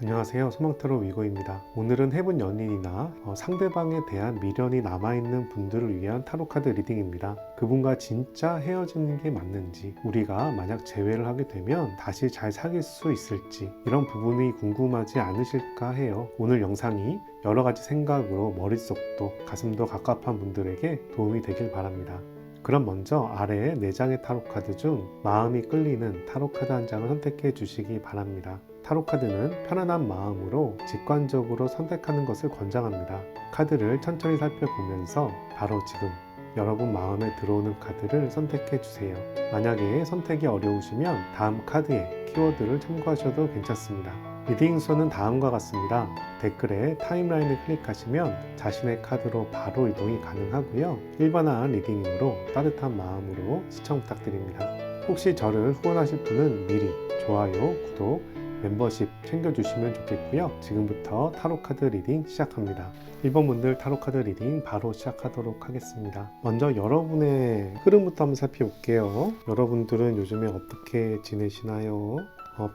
안녕하세요. 소망타로 위고입니다. 오늘은 해본 연인이나 상대방에 대한 미련이 남아있는 분들을 위한 타로카드 리딩입니다. 그분과 진짜 헤어지는 게 맞는지, 우리가 만약 재회를 하게 되면 다시 잘 사귈 수 있을지, 이런 부분이 궁금하지 않으실까 해요. 오늘 영상이 여러 가지 생각으로 머릿속도 가슴도 갑갑한 분들에게 도움이 되길 바랍니다. 그럼 먼저 아래의 4장의 타로카드 중 마음이 끌리는 타로카드 한 장을 선택해 주시기 바랍니다. 타로카드는 편안한 마음으로 직관적으로 선택하는 것을 권장합니다. 카드를 천천히 살펴보면서 바로 지금 여러분 마음에 들어오는 카드를 선택해 주세요. 만약에 선택이 어려우시면 다음 카드에 키워드를 참고하셔도 괜찮습니다. 리딩 순서는 다음과 같습니다. 댓글에 타임라인을 클릭하시면 자신의 카드로 바로 이동이 가능하고요. 일반화한 리딩이므로 따뜻한 마음으로 시청 부탁드립니다. 혹시 저를 후원하실 분은 미리 좋아요, 구독, 멤버십 챙겨주시면 좋겠고요. 지금부터 타로카드 리딩 시작합니다. 1번 분들 타로카드 리딩 바로 시작하도록 하겠습니다. 먼저 여러분의 흐름부터 한번 살펴볼게요. 여러분들은 요즘에 어떻게 지내시나요?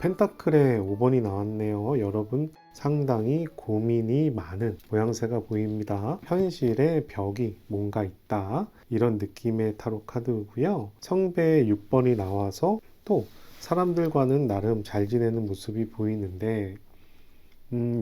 펜타클의 5번이 나왔네요. 여러분 상당히 고민이 많은 모양새가 보입니다. 현실에 벽이 뭔가 있다, 이런 느낌의 타로 카드고요. 성배의 6번이 나와서 또 사람들과는 나름 잘 지내는 모습이 보이는데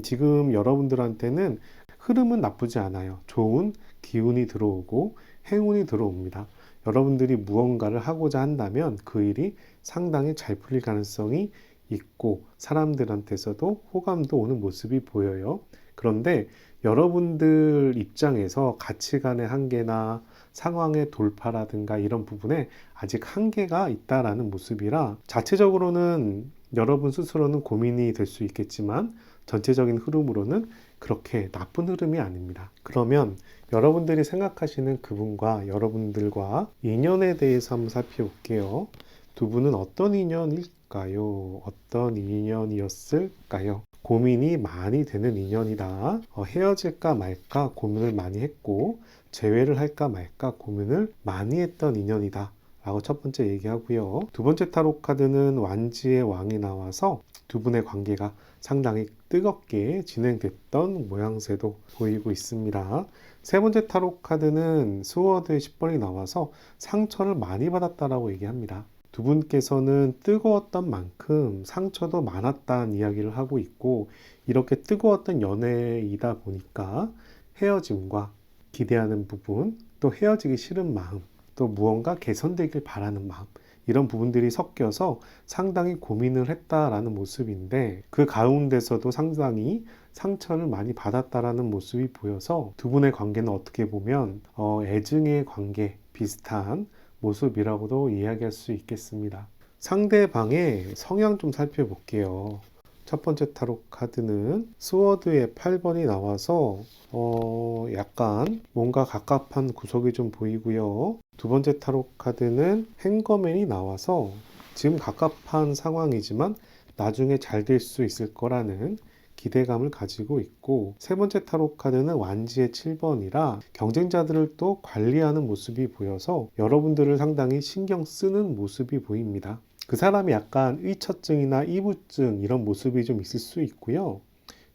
지금 여러분들한테는 흐름은 나쁘지 않아요. 좋은 기운이 들어오고 행운이 들어옵니다. 여러분들이 무언가를 하고자 한다면 그 일이 상당히 잘 풀릴 가능성이 있고 사람들한테서도 호감도 오는 모습이 보여요. 그런데 여러분들 입장에서 가치관의 한계나 상황의 돌파라든가 이런 부분에 아직 한계가 있다라는 모습이라 자체적으로는 여러분 스스로는 고민이 될 수 있겠지만 전체적인 흐름으로는 그렇게 나쁜 흐름이 아닙니다. 그러면 여러분들이 생각하시는 그분과 여러분들과 인연에 대해서 한번 살펴볼게요. 두 분은 어떤 인연일까요? 어떤 인연이었을까요? 고민이 많이 되는 인연이다. 헤어질까 말까 고민을 많이 했고 재회를 할까 말까 고민을 많이 했던 인연이다 라고 첫 번째 얘기하고요. 두 번째 타로 카드는 완지의 왕이 나와서 두 분의 관계가 상당히 뜨겁게 진행됐던 모양새도 보이고 있습니다. 세 번째 타로 카드는 스워드의 10번이 나와서 상처를 많이 받았다라고 얘기합니다. 두 분께서는 뜨거웠던 만큼 상처도 많았다는 이야기를 하고 있고, 이렇게 뜨거웠던 연애이다 보니까 헤어짐과 기대하는 부분, 또 헤어지기 싫은 마음, 또 무언가 개선되길 바라는 마음, 이런 부분들이 섞여서 상당히 고민을 했다라는 모습인데, 그 가운데서도 상당히 상처를 많이 받았다라는 모습이 보여서 두 분의 관계는 어떻게 보면 애증의 관계 비슷한 모습이라고도 이야기할 수 있겠습니다. 상대방의 성향 좀 살펴볼게요. 첫 번째 타로 카드는 스워드의 8번이 나와서 약간 뭔가 갑갑한 구석이 좀 보이고요. 두 번째 타로 카드는 행거맨이 나와서 지금 갑갑한 상황이지만 나중에 잘 될 수 있을 거라는 기대감을 가지고 있고, 세 번째 타로 카드는 완지의 7번이라 경쟁자들을 또 관리하는 모습이 보여서 여러분들을 상당히 신경 쓰는 모습이 보입니다. 그 사람이 약간 의처증이나 이부증 이런 모습이 좀 있을 수 있고요.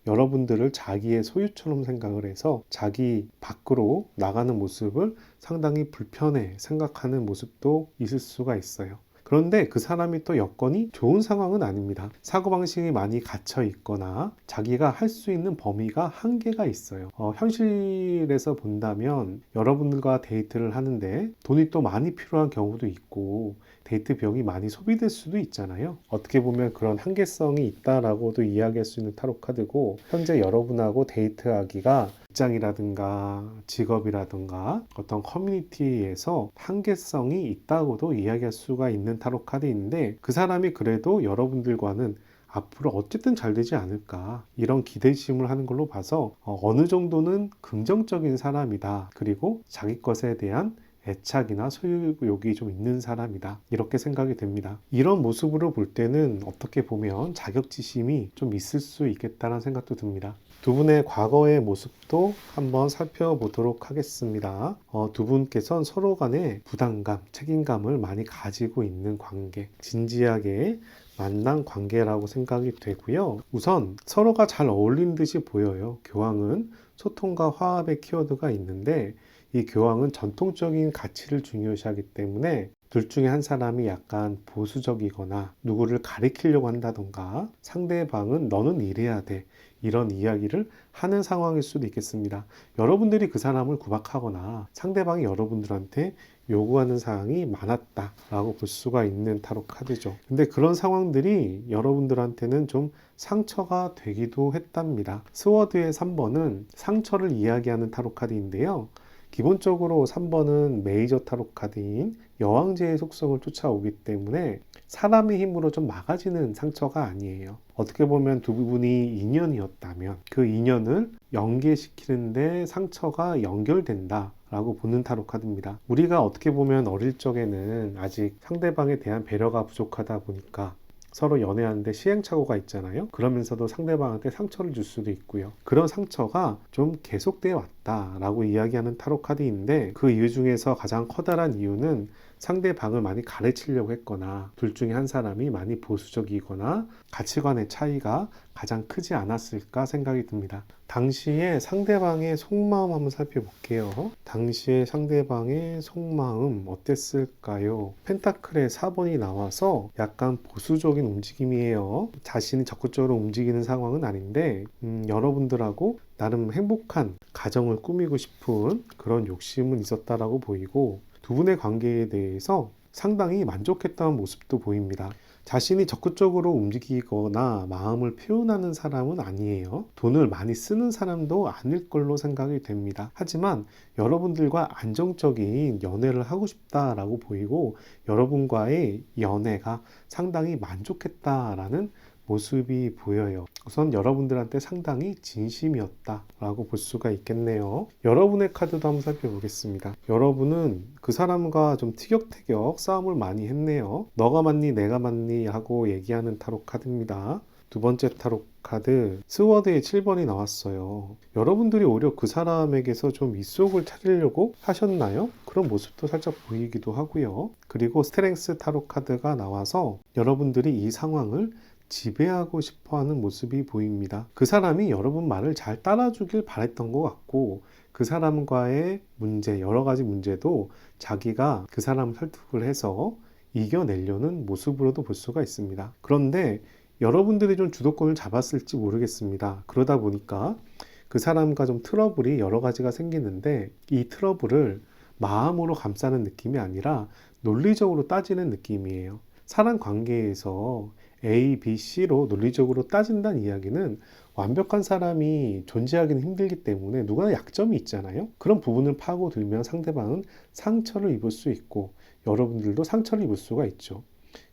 여러분들을 자기의 소유처럼 생각을 해서 자기 밖으로 나가는 모습을 상당히 불편해 생각하는 모습도 있을 수가 있어요. 그런데 그 사람이 또 여건이 좋은 상황은 아닙니다. 사고방식이 많이 갇혀 있거나 자기가 할 수 있는 범위가 한계가 있어요. 현실에서 본다면 여러분들과 데이트를 하는데 돈이 또 많이 필요한 경우도 있고 데이트 비용이 많이 소비될 수도 있잖아요. 어떻게 보면 그런 한계성이 있다라고도 이야기할 수 있는 타로 카드고, 현재 여러분하고 데이트하기가 직장이라든가 직업이라든가 어떤 커뮤니티에서 한계성이 있다고도 이야기할 수가 있는 타로 카드인데, 그 사람이 그래도 여러분들과는 앞으로 어쨌든 잘 되지 않을까, 이런 기대심을 하는 걸로 봐서 어느 정도는 긍정적인 사람이다, 그리고 자기 것에 대한 애착이나 소유욕이 좀 있는 사람이다, 이렇게 생각이 됩니다. 이런 모습으로 볼 때는 어떻게 보면 자격지심이 좀 있을 수 있겠다는 생각도 듭니다. 두 분의 과거의 모습도 한번 살펴보도록 하겠습니다. 두 분께서는 서로 간에 부담감, 책임감을 많이 가지고 있는 관계, 진지하게 만난 관계라고 생각이 되고요. 우선 서로가 잘 어울리는 듯이 보여요. 교황은 소통과 화합의 키워드가 있는데 이 교황은 전통적인 가치를 중요시하기 때문에 둘 중에 한 사람이 약간 보수적이거나 누구를 가리키려고 한다던가 상대방은 너는 이래야 돼 이런 이야기를 하는 상황일 수도 있겠습니다. 여러분들이 그 사람을 구박하거나 상대방이 여러분들한테 요구하는 사항이 많았다라고 볼 수가 있는 타로 카드죠. 근데 그런 상황들이 여러분들한테는 좀 상처가 되기도 했답니다. 스워드의 3번은 상처를 이야기하는 타로 카드인데요. 기본적으로 3번은 메이저 타로 카드인 여왕제의 속성을 쫓아오기 때문에 사람의 힘으로 좀 막아지는 상처가 아니에요. 어떻게 보면 두 분이 인연이었다면 그 인연을 연계시키는데 상처가 연결된다 라고 보는 타로 카드입니다. 우리가 어떻게 보면 어릴 적에는 아직 상대방에 대한 배려가 부족하다 보니까 서로 연애하는데 시행착오가 있잖아요. 그러면서도 상대방한테 상처를 줄 수도 있고요. 그런 상처가 좀 계속되어 왔다라고 이야기하는 타로 카드인데 그 이유 중에서 가장 커다란 이유는 상대방을 많이 가르치려고 했거나 둘 중에 한 사람이 많이 보수적이거나 가치관의 차이가 가장 크지 않았을까 생각이 듭니다. 당시에 상대방의 속마음 한번 살펴볼게요. 당시에 상대방의 속마음 어땠을까요? 펜타클의 4번이 나와서 약간 보수적인 움직임이에요. 자신이 적극적으로 움직이는 상황은 아닌데 여러분들하고 나름 행복한 가정을 꾸미고 싶은 그런 욕심은 있었다라고 보이고 두 분의 관계에 대해서 상당히 만족했다는 모습도 보입니다. 자신이 적극적으로 움직이거나 마음을 표현하는 사람은 아니에요. 돈을 많이 쓰는 사람도 아닐 걸로 생각이 됩니다. 하지만 여러분들과 안정적인 연애를 하고 싶다라고 보이고 여러분과의 연애가 상당히 만족했다라는 모습이 보여요. 우선 여러분들한테 상당히 진심이었다라고 볼 수가 있겠네요. 여러분의 카드도 한번 살펴보겠습니다. 여러분은 그 사람과 좀 티격태격 싸움을 많이 했네요. 너가 맞니 내가 맞니 하고 얘기하는 타로 카드입니다. 두 번째 타로 카드 스워드의 7번이 나왔어요. 여러분들이 오히려 그 사람에게서 좀 이속을 찾으려고 하셨나요? 그런 모습도 살짝 보이기도 하고요. 그리고 스트렝스 타로 카드가 나와서 여러분들이 이 상황을 지배하고 싶어하는 모습이 보입니다. 그 사람이 여러분 말을 잘 따라주길 바랬던 것 같고 그 사람과의 문제, 여러 가지 문제도 자기가 그 사람을 설득을 해서 이겨내려는 모습으로도 볼 수가 있습니다. 그런데 여러분들이 좀 주도권을 잡았을지 모르겠습니다. 그러다 보니까 그 사람과 좀 트러블이 여러 가지가 생기는데 이 트러블을 마음으로 감싸는 느낌이 아니라 논리적으로 따지는 느낌이에요. 사람 관계에서 A, B, C로 논리적으로 따진다는 이야기는 완벽한 사람이 존재하기는 힘들기 때문에 누구나 약점이 있잖아요. 그런 부분을 파고들면 상대방은 상처를 입을 수 있고 여러분들도 상처를 입을 수가 있죠.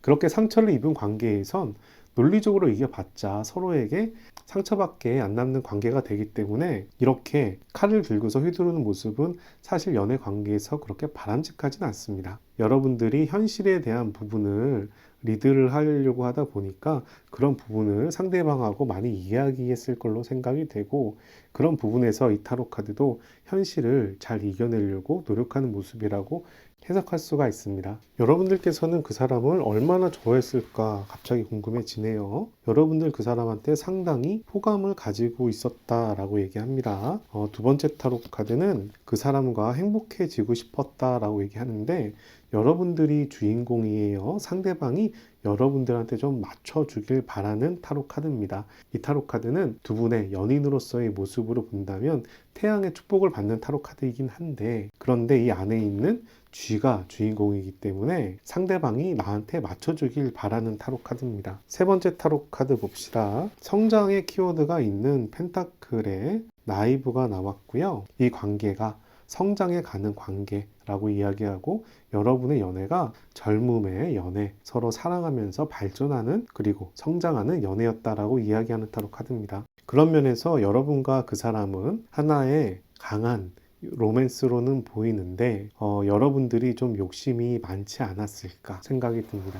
그렇게 상처를 입은 관계에선 논리적으로 이겨봤자 서로에게 상처밖에 안 남는 관계가 되기 때문에 이렇게 칼을 들고서 휘두르는 모습은 사실 연애 관계에서 그렇게 바람직하진 않습니다. 여러분들이 현실에 대한 부분을 리드를 하려고 하다 보니까 그런 부분을 상대방하고 많이 이야기했을 걸로 생각이 되고 그런 부분에서 이 타로 카드도 현실을 잘 이겨내려고 노력하는 모습이라고 해석할 수가 있습니다. 여러분들께서는 그 사람을 얼마나 좋아했을까 갑자기 궁금해지네요. 여러분들 그 사람한테 상당히 호감을 가지고 있었다라고 얘기합니다. 두 번째 타로 카드는 그 사람과 행복해지고 싶었다라고 얘기하는데 여러분들이 주인공이에요. 상대방이 여러분들한테 좀 맞춰주길 바라는 타로 카드입니다. 이 타로 카드는 두 분의 연인으로서의 모습으로 본다면 태양의 축복을 받는 타로 카드이긴 한데 그런데 이 안에 있는 쥐가 주인공이기 때문에 상대방이 나한테 맞춰주길 바라는 타로 카드입니다. 세 번째 타로 카드 봅시다. 성장의 키워드가 있는 펜타클의 나이브가 나왔고요. 이 관계가 성장해 가는 관계라고 이야기하고 여러분의 연애가 젊음의 연애, 서로 사랑하면서 발전하는 그리고 성장하는 연애였다라고 이야기하는 타로 카드입니다. 그런 면에서 여러분과 그 사람은 하나의 강한 로맨스로는 보이는데 여러분들이 좀 욕심이 많지 않았을까 생각이 듭니다.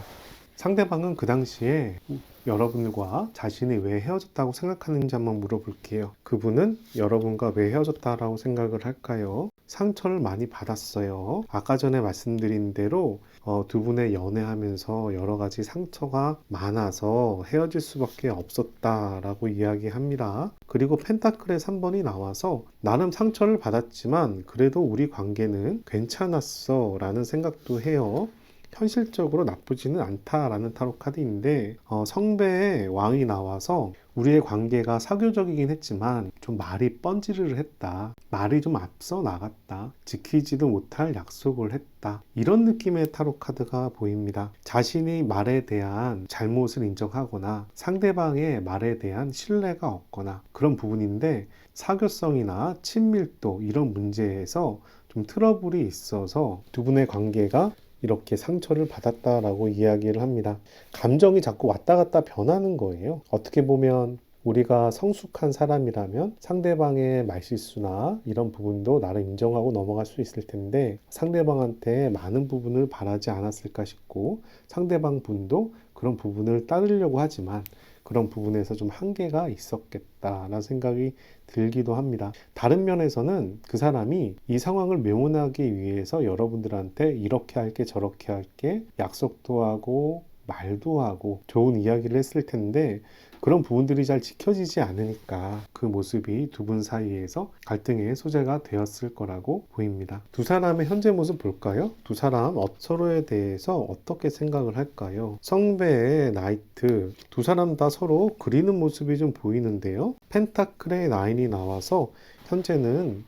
상대방은 그 당시에 여러분과 자신이 왜 헤어졌다고 생각하는지 한번 물어볼게요. 그분은 여러분과 왜 헤어졌다라고 생각을 할까요? 상처를 많이 받았어요. 아까 전에 말씀드린 대로 두 분의 연애하면서 여러 가지 상처가 많아서 헤어질 수밖에 없었다라고 이야기합니다. 그리고 펜타클의 3번이 나와서 나름 상처를 받았지만 그래도 우리 관계는 괜찮았어 라는 생각도 해요. 현실적으로 나쁘지는 않다라는 타로 카드인데 성배의 왕이 나와서 우리의 관계가 사교적이긴 했지만 좀 말이 뻔지르르 했다. 말이 좀 앞서 나갔다. 지키지도 못할 약속을 했다. 이런 느낌의 타로 카드가 보입니다. 자신이 말에 대한 잘못을 인정하거나 상대방의 말에 대한 신뢰가 없거나 그런 부분인데 사교성이나 친밀도 이런 문제에서 좀 트러블이 있어서 두 분의 관계가 이렇게 상처를 받았다라고 이야기를 합니다. 감정이 자꾸 왔다 갔다 변하는 거예요. 어떻게 보면 우리가 성숙한 사람이라면 상대방의 말실수나 이런 부분도 나를 인정하고 넘어갈 수 있을 텐데 상대방한테 많은 부분을 바라지 않았을까 싶고 상대방 분도 그런 부분을 따르려고 하지만 그런 부분에서 좀 한계가 있었겠다라는 생각이 들기도 합니다. 다른 면에서는 그 사람이 이 상황을 묘문하기 위해서 여러분들한테 이렇게 할게 저렇게 할게 약속도 하고 말도 하고 좋은 이야기를 했을 텐데 그런 부분들이 잘 지켜지지 않으니까 그 모습이 두 분 사이에서 갈등의 소재가 되었을 거라고 보입니다. 두 사람의 현재 모습 볼까요? 두 사람 서로에 대해서 어떻게 생각을 할까요? 성배의 나이트, 두 사람 다 서로 그리는 모습이 좀 보이는데요. 펜타클의 나인이 나와서 현재는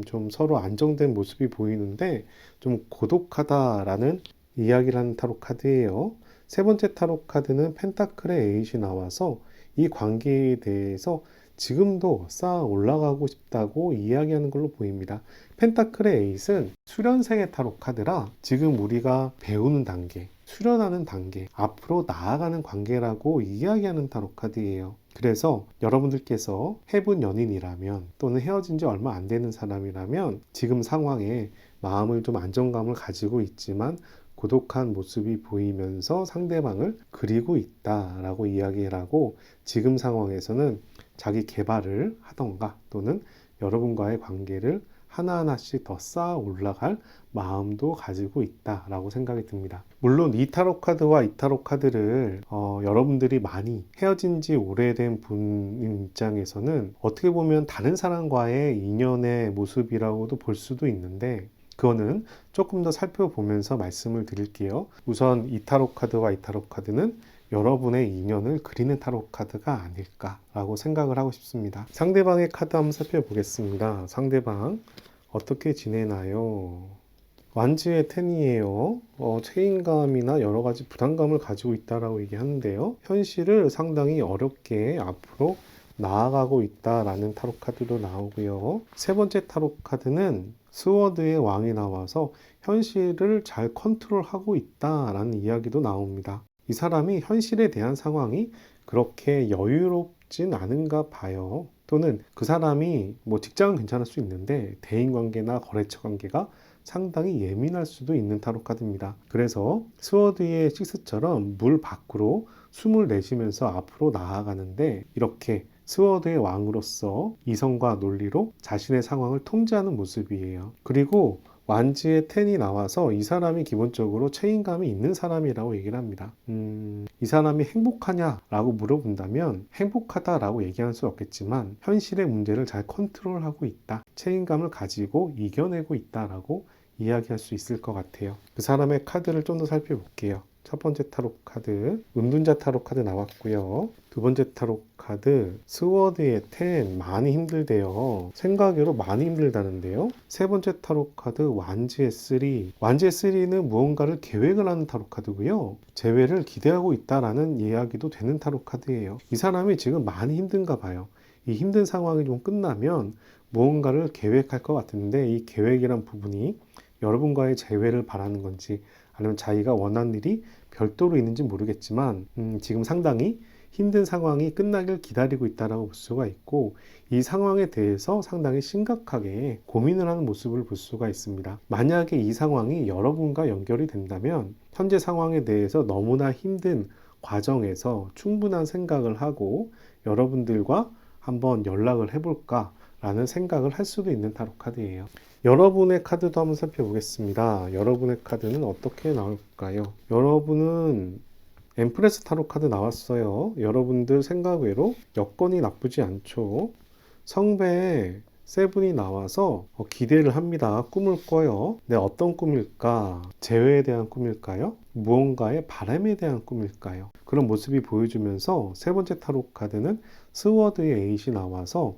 좀 서로 안정된 모습이 보이는데 좀 고독하다라는 이야기를 하는 타로 카드예요. 세 번째 타로 카드는 펜타클의 8이 나와서 이 관계에 대해서 지금도 쌓아 올라가고 싶다고 이야기하는 걸로 보입니다. 펜타클의 8은 수련생의 타로 카드라 지금 우리가 배우는 단계, 수련하는 단계, 앞으로 나아가는 관계라고 이야기하는 타로 카드예요. 그래서 여러분들께서 해본 연인이라면 또는 헤어진 지 얼마 안 되는 사람이라면 지금 상황에 마음을 좀 안정감을 가지고 있지만 고독한 모습이 보이면서 상대방을 그리고 있다라고 이야기를 하고 지금 상황에서는 자기 개발을 하던가 또는 여러분과의 관계를 하나하나씩 더 쌓아 올라갈 마음도 가지고 있다라고 생각이 듭니다. 물론 이 타로 카드와 이 타로 카드를 여러분들이 많이 헤어진 지 오래된 분 입장에서는 어떻게 보면 다른 사람과의 인연의 모습이라고도 볼 수도 있는데 그거는 조금 더 살펴보면서 말씀을 드릴게요. 우선 이 타로 카드와 이 타로 카드는 여러분의 인연을 그리는 타로 카드가 아닐까라고 생각을 하고 싶습니다. 상대방의 카드 한번 살펴보겠습니다. 상대방 어떻게 지내나요? 완지의 텐이에요. 책임감이나 여러 가지 부담감을 가지고 있다라고 얘기하는데요. 현실을 상당히 어렵게 앞으로 나아가고 있다라는 타로 카드도 나오고요. 세 번째 타로 카드는 스워드의 왕이 나와서 현실을 잘 컨트롤하고 있다라는 이야기도 나옵니다. 이 사람이 현실에 대한 상황이 그렇게 여유롭진 않은가 봐요. 또는 그 사람이 직장은 괜찮을 수 있는데 대인관계나 거래처 관계가 상당히 예민할 수도 있는 타로 카드입니다. 그래서 스워드의 식스처럼 물 밖으로 숨을 내쉬면서 앞으로 나아가는데 이렇게 스워드의 왕으로서 이성과 논리로 자신의 상황을 통제하는 모습이에요. 그리고 완지의 텐이 나와서 이 사람이 기본적으로 책임감이 있는 사람이라고 얘기를 합니다. 이 사람이 행복하냐라고 물어본다면 행복하다라고 얘기할 수 없겠지만 현실의 문제를 잘 컨트롤하고 있다. 책임감을 가지고 이겨내고 있다라고 이야기할 수 있을 것 같아요. 그 사람의 카드를 좀 더 살펴볼게요. 첫 번째 타로 카드 은둔자 타로 카드 나왔고요. 두 번째 타로 카드 스워드의 10 많이 힘들대요. 생각외로 많이 힘들다는데요. 세 번째 타로 카드 완지의 3 완지의 3는 무언가를 계획을 하는 타로 카드고요. 재회를 기대하고 있다라는 이야기도 되는 타로 카드예요. 이 사람이 지금 많이 힘든가 봐요. 이 힘든 상황이 좀 끝나면 무언가를 계획할 것 같은데 이 계획이란 부분이 여러분과의 재회를 바라는 건지 아니면 자기가 원하는 일이 별도로 있는지 모르겠지만 지금 상당히 힘든 상황이 끝나길 기다리고 있다고 볼 수가 있고 이 상황에 대해서 상당히 심각하게 고민을 하는 모습을 볼 수가 있습니다. 만약에 이 상황이 여러분과 연결이 된다면 현재 상황에 대해서 너무나 힘든 과정에서 충분한 생각을 하고 여러분들과 한번 연락을 해볼까 라는 생각을 할 수도 있는 타로 카드예요. 여러분의 카드도 한번 살펴보겠습니다. 여러분의 카드는 어떻게 나올까요? 여러분은 엠프레스 타로 카드 나왔어요. 여러분들 생각 외로 여건이 나쁘지 않죠. 성배에 세븐이 나와서 기대를 합니다. 꿈을 꿔요. 네, 어떤 꿈일까? 재회에 대한 꿈일까요? 무언가의 바람에 대한 꿈일까요? 그런 모습이 보여주면서 세 번째 타로 카드는 스워드의 8이 나와서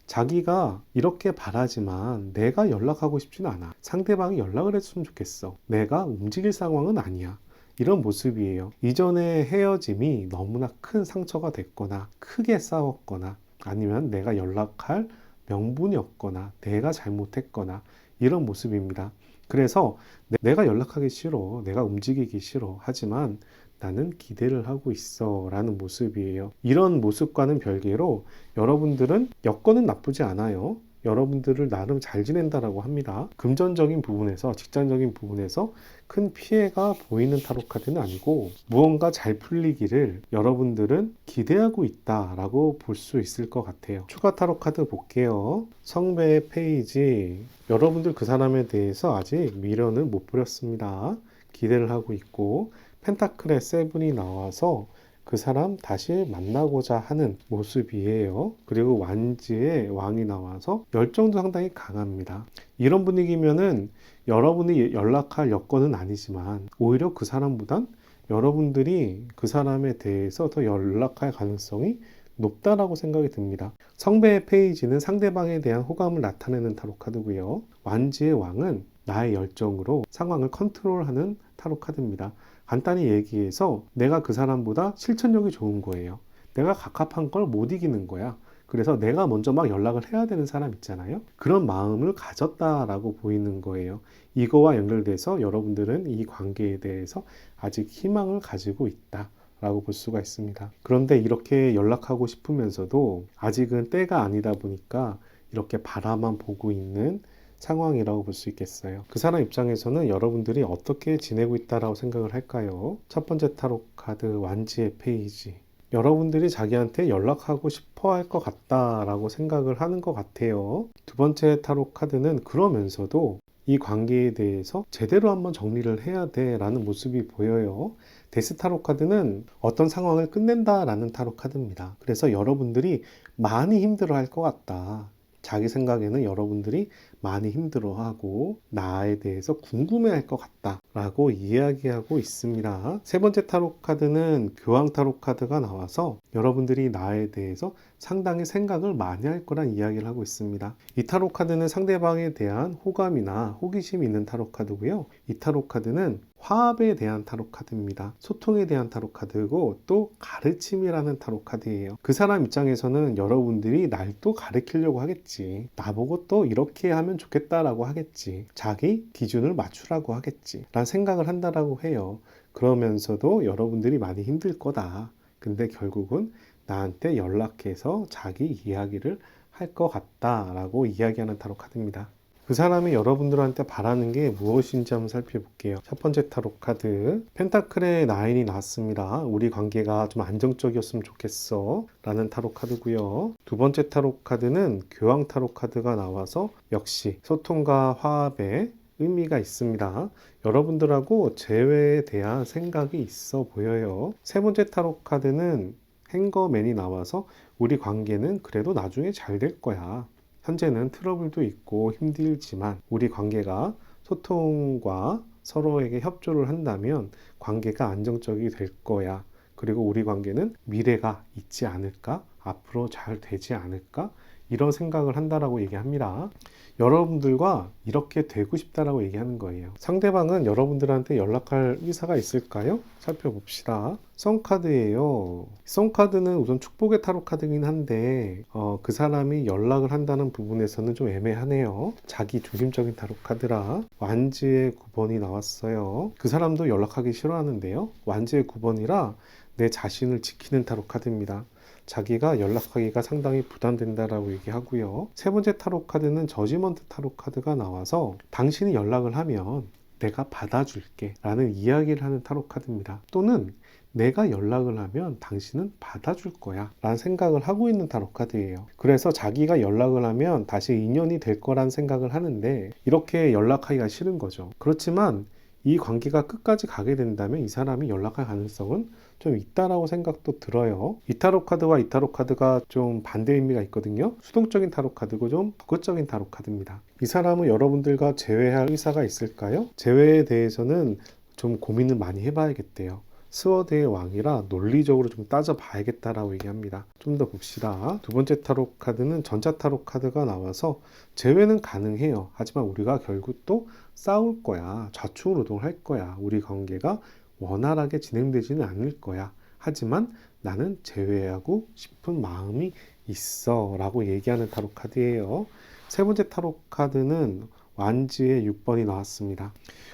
자기가 이렇게 바라지만 내가 연락하고 싶지는 않아. 상대방이 연락을 했으면 좋겠어. 내가 움직일 상황은 아니야. 이런 모습이에요. 이전에 헤어짐이 너무나 큰 상처가 됐거나 크게 싸웠거나 아니면 내가 연락할 명분이 없거나 내가 잘못했거나 이런 모습입니다. 그래서 내가 연락하기 싫어. 내가 움직이기 싫어. 하지만 나는 기대를 하고 있어 라는 모습이에요. 이런 모습과는 별개로 여러분들은 여건은 나쁘지 않아요. 여러분들을 나름 잘 지낸다라고 합니다. 금전적인 부분에서, 직장적인 부분에서 큰 피해가 보이는 타로 카드는 아니고 무언가 잘 풀리기를 여러분들은 기대하고 있다라고 볼 수 있을 것 같아요. 추가 타로 카드 볼게요. 성배의 페이지. 여러분들 그 사람에 대해서 아직 미련을 못 버렸습니다. 기대를 하고 있고, 펜타클의 세븐이 나와서 그 사람 다시 만나고자 하는 모습이에요. 그리고 완지의 왕이 나와서 열정도 상당히 강합니다. 이런 분위기면은 여러분이 연락할 여건은 아니지만 오히려 그 사람보단 여러분들이 그 사람에 대해서 더 연락할 가능성이 높다라고 생각이 듭니다. 성배의 페이지는 상대방에 대한 호감을 나타내는 타로 카드고요. 완지의 왕은 나의 열정으로 상황을 컨트롤하는 타로 카드입니다. 간단히 얘기해서 내가 그 사람보다 실천력이 좋은 거예요. 내가 갑갑한 걸 못 이기는 거야. 그래서 내가 먼저 막 연락을 해야 되는 사람 있잖아요. 그런 마음을 가졌다라고 보이는 거예요. 이거와 연결돼서 여러분들은 이 관계에 대해서 아직 희망을 가지고 있다 라고 볼 수가 있습니다. 그런데 이렇게 연락하고 싶으면서도 아직은 때가 아니다 보니까 이렇게 바라만 보고 있는 상황이라고 볼 수 있겠어요. 그 사람 입장에서는 여러분들이 어떻게 지내고 있다라고 생각을 할까요? 첫 번째 타로 카드 완지의 페이지. 여러분들이 자기한테 연락하고 싶어 할 것 같다라고 생각을 하는 것 같아요. 두 번째 타로 카드는 그러면서도 이 관계에 대해서 제대로 한번 정리를 해야 돼 라는 모습이 보여요. 데스 타로 카드는 어떤 상황을 끝낸다라는 타로 카드입니다. 그래서 여러분들이 많이 힘들어 할 것 같다. 자기 생각에는 여러분들이 많이 힘들어하고 나에 대해서 궁금해할 것 같다 라고 이야기하고 있습니다. 세 번째 타로 카드는 교황 타로 카드가 나와서 여러분들이 나에 대해서 상당히 생각을 많이 할 거란 이야기를 하고 있습니다. 이 타로 카드는 상대방에 대한 호감이나 호기심이 있는 타로 카드고요. 이 타로 카드는 화합에 대한 타로 카드입니다. 소통에 대한 타로 카드고 또 가르침이라는 타로 카드예요. 그 사람 입장에서는 여러분들이 날 또 가르치려고 하겠지. 나보고 또 이렇게 하면 좋겠다라고 하겠지. 자기 기준을 맞추라고 하겠지. 라는 생각을 한다라고 해요. 그러면서도 여러분들이 많이 힘들 거다. 근데 결국은 나한테 연락해서 자기 이야기를 할 것 같다라고 이야기하는 타로 카드입니다. 그 사람이 여러분들한테 바라는 게 무엇인지 한번 살펴볼게요. 첫 번째 타로 카드 펜타클의 9이 나왔습니다. 우리 관계가 좀 안정적이었으면 좋겠어 라는 타로 카드고요. 두 번째 타로 카드는 교황 타로 카드가 나와서 역시 소통과 화합의 의미가 있습니다. 여러분들하고 재회에 대한 생각이 있어 보여요. 세 번째 타로 카드는 행거맨이 나와서 우리 관계는 그래도 나중에 잘 될 거야. 현재는 트러블도 있고 힘들지만 우리 관계가 소통과 서로에게 협조를 한다면 관계가 안정적이 될 거야. 그리고 우리 관계는 미래가 있지 않을까? 앞으로 잘 되지 않을까? 이런 생각을 한다라고 얘기합니다. 여러분들과 이렇게 되고 싶다라고 얘기하는 거예요. 상대방은 여러분들한테 연락할 의사가 있을까요? 살펴봅시다. 썬카드예요. 썬카드는 우선 축복의 타로 카드긴 한데 그 사람이 연락을 한다는 부분에서는 좀 애매하네요. 자기 중심적인 타로 카드라 완지의 9번이 나왔어요. 그 사람도 연락하기 싫어하는데요. 완지의 9번이라 내 자신을 지키는 타로 카드입니다. 자기가 연락하기가 상당히 부담된다라고 얘기하고요. 세 번째 타로 카드는 저지먼트 타로 카드가 나와서 당신이 연락을 하면 내가 받아줄게 라는 이야기를 하는 타로 카드입니다. 또는 내가 연락을 하면 당신은 받아줄 거야 라는 생각을 하고 있는 타로 카드예요. 그래서 자기가 연락을 하면 다시 인연이 될 거란 생각을 하는데 이렇게 연락하기가 싫은 거죠. 그렇지만 이 관계가 끝까지 가게 된다면 이 사람이 연락할 가능성은 좀 있다라고 생각도 들어요. 이 타로 카드와 이 타로 카드가 좀 반대 의미가 있거든요. 수동적인 타로 카드고 좀 적극적인 타로 카드입니다. 이 사람은 여러분들과 재회할 의사가 있을까요? 재회에 대해서는 좀 고민을 많이 해봐야겠대요. 스워드의 왕이라 논리적으로 좀 따져봐야겠다라고 얘기합니다. 좀 더 봅시다. 두 번째 타로 카드는 전자 타로 카드가 나와서 재회는 가능해요. 하지만 우리가 결국 또 싸울 거야. 좌충우돌 할 거야. 우리 관계가 원활하게 진행되지는 않을 거야. 하지만 나는 재회하고 싶은 마음이 있어 라고 얘기하는 타로 카드예요. 세 번째 타로 카드는 완지의 6번이 나왔습니다.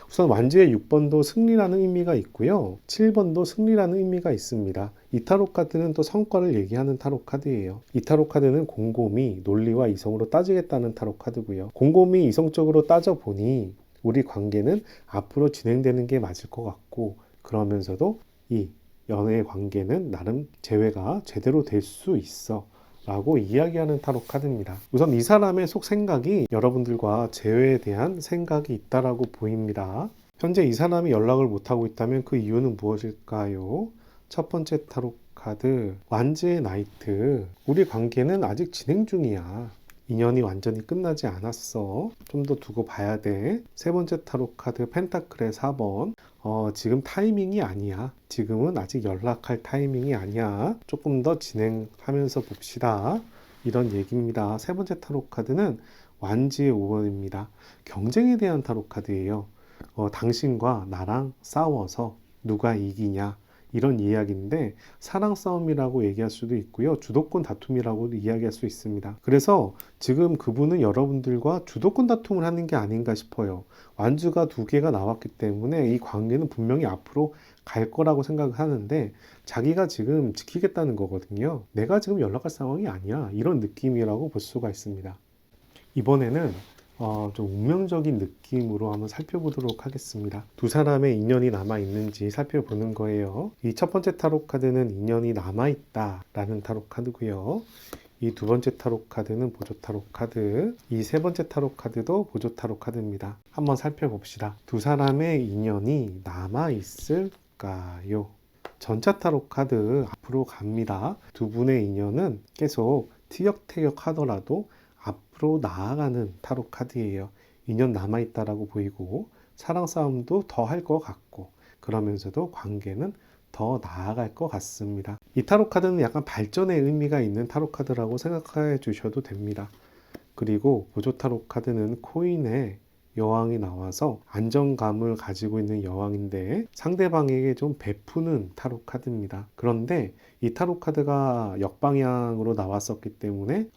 우선 완지의 6번도 승리라는 의미가 있고요. 7번도 승리라는 의미가 있습니다. 이 타로 카드는 또 성과를 얘기하는 타로 카드예요. 이 타로 카드는 곰곰이 논리와 이성으로 따지겠다는 타로 카드고요. 곰곰이 이성적으로 따져보니 우리 관계는 앞으로 진행되는 게 맞을 것 같고, 그러면서도 이 연애 관계는 나름 재회가 제대로 될 수 있어 라고 이야기하는 타로 카드입니다. 우선 이 사람의 속 생각이 여러분들과 재회에 대한 생각이 있다라고 보입니다. 현재 이 사람이 연락을 못하고 있다면 그 이유는 무엇일까요? 첫 번째 타로 카드 완지의 나이트. 우리 관계는 아직 진행 중이야. 인연이 완전히 끝나지 않았어. 좀 더 두고 봐야 돼. 세 번째 타로 카드 펜타클의 4번. 지금 타이밍이 아니야. 지금은 아직 연락할 타이밍이 아니야. 조금 더 진행하면서 봅시다. 이런 얘기입니다. 세 번째 타로 카드는 완지의 5번입니다. 경쟁에 대한 타로 카드예요. 당신과 나랑 싸워서 누가 이기냐. 이런 이야기인데 사랑 싸움이라고 얘기할 수도 있고요. 주도권 다툼이라고 이야기할 수 있습니다. 그래서 지금 그분은 여러분들과 주도권 다툼을 하는 게 아닌가 싶어요. 완주가 두 개가 나왔기 때문에 이 관계는 분명히 앞으로 갈 거라고 생각을 하는데 자기가 지금 지키겠다는 거거든요. 내가 지금 연락할 상황이 아니야. 이런 느낌이라고 볼 수가 있습니다. 이번에는 좀 운명적인 느낌으로 한번 살펴보도록 하겠습니다. 두 사람의 인연이 남아있는지 살펴보는 거예요. 이 첫 번째 타로 카드는 인연이 남아있다 라는 타로 카드고요. 이 두 번째 타로 카드는 보조 타로 카드, 이 세 번째 타로 카드도 보조 타로 카드입니다. 한번 살펴봅시다. 두 사람의 인연이 남아있을까요? 전차 타로 카드 앞으로 갑니다. 두 분의 인연은 계속 티격태격 하더라도 앞으로 나아가는 타로 카드예요. 인연 남아있다라고 보이고 사랑 싸움도 더 할 것 같고 그러면서도 관계는 더 나아갈 것 같습니다. 이 타로 카드는 약간 발전의 의미가 있는 타로 카드라고 생각해 주셔도 됩니다. 그리고 보조 타로 카드는 코인의 여왕이 나와서 안정감을 가지고 있는 여왕인데 상대방에게 좀 베푸는 타로 카드입니다. 그런데 이 타로 카드가 역방향으로 나왔었기 때문에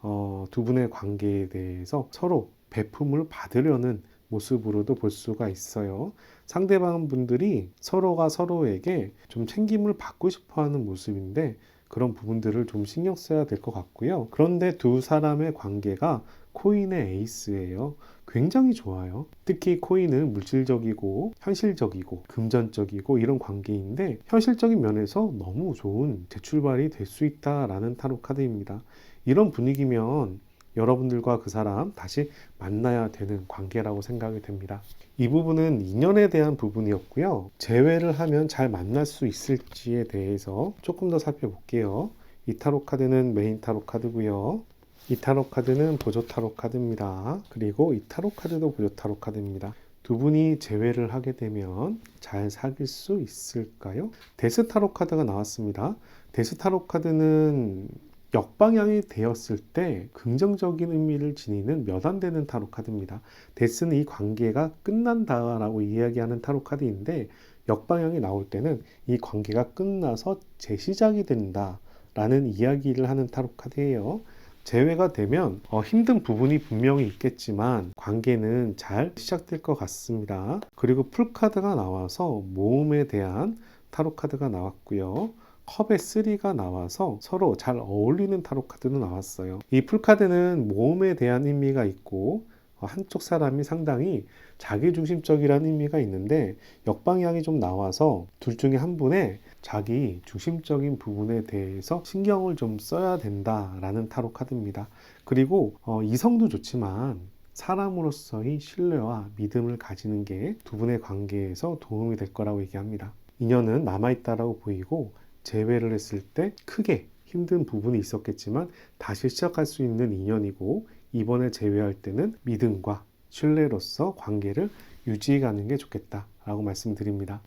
두 분의 관계에 대해서 서로 베품을 받으려는 모습으로도 볼 수가 있어요. 상대방 분들이 서로가 서로에게 좀 챙김을 받고 싶어 하는 모습인데 그런 부분들을 좀 신경 써야 될 것 같고요. 그런데 두 사람의 관계가 코인의 에이스예요. 굉장히 좋아요. 특히 코인은 물질적이고 현실적이고 금전적이고 이런 관계인데 현실적인 면에서 너무 좋은 재출발이 될 수 있다라는 타로 카드입니다. 이런 분위기면 여러분들과 그 사람 다시 만나야 되는 관계라고 생각이 됩니다. 이 부분은 인연에 대한 부분이었고요. 재회를 하면 잘 만날 수 있을지에 대해서 조금 더 살펴볼게요. 이 타로 카드는 메인 타로 카드고요. 이 타로 카드는 보조 타로 카드입니다. 그리고 이 타로 카드도 보조 타로 카드입니다. 두 분이 재회를 하게 되면 잘 사귈 수 있을까요? 데스 타로 카드가 나왔습니다. 데스 타로 카드는 역방향이 되었을 때 긍정적인 의미를 지니는 몇 안 되는 타로 카드입니다. 데스는 이 관계가 끝난다라고 이야기하는 타로 카드인데 역방향이 나올 때는 이 관계가 끝나서 재시작이 된다라는 이야기를 하는 타로 카드예요. 재회가 되면 힘든 부분이 분명히 있겠지만 관계는 잘 시작될 것 같습니다. 그리고 풀카드가 나와서 모험에 대한 타로 카드가 나왔고요. 컵의 3가 나와서 서로 잘 어울리는 타로 카드도 나왔어요. 이 풀카드는 모험에 대한 의미가 있고 한쪽 사람이 상당히 자기중심적이라는 의미가 있는데 역방향이 좀 나와서 둘 중에 한 분의 자기 중심적인 부분에 대해서 신경을 좀 써야 된다라는 타로 카드입니다. 그리고 이성도 좋지만 사람으로서의 신뢰와 믿음을 가지는 게 두 분의 관계에서 도움이 될 거라고 얘기합니다. 인연은 남아있다라고 보이고 재회를 했을 때 크게 힘든 부분이 있었겠지만 다시 시작할 수 있는 인연이고 이번에 재회할 때는 믿음과 신뢰로서 관계를 유지해가는 게 좋겠다라고 말씀드립니다.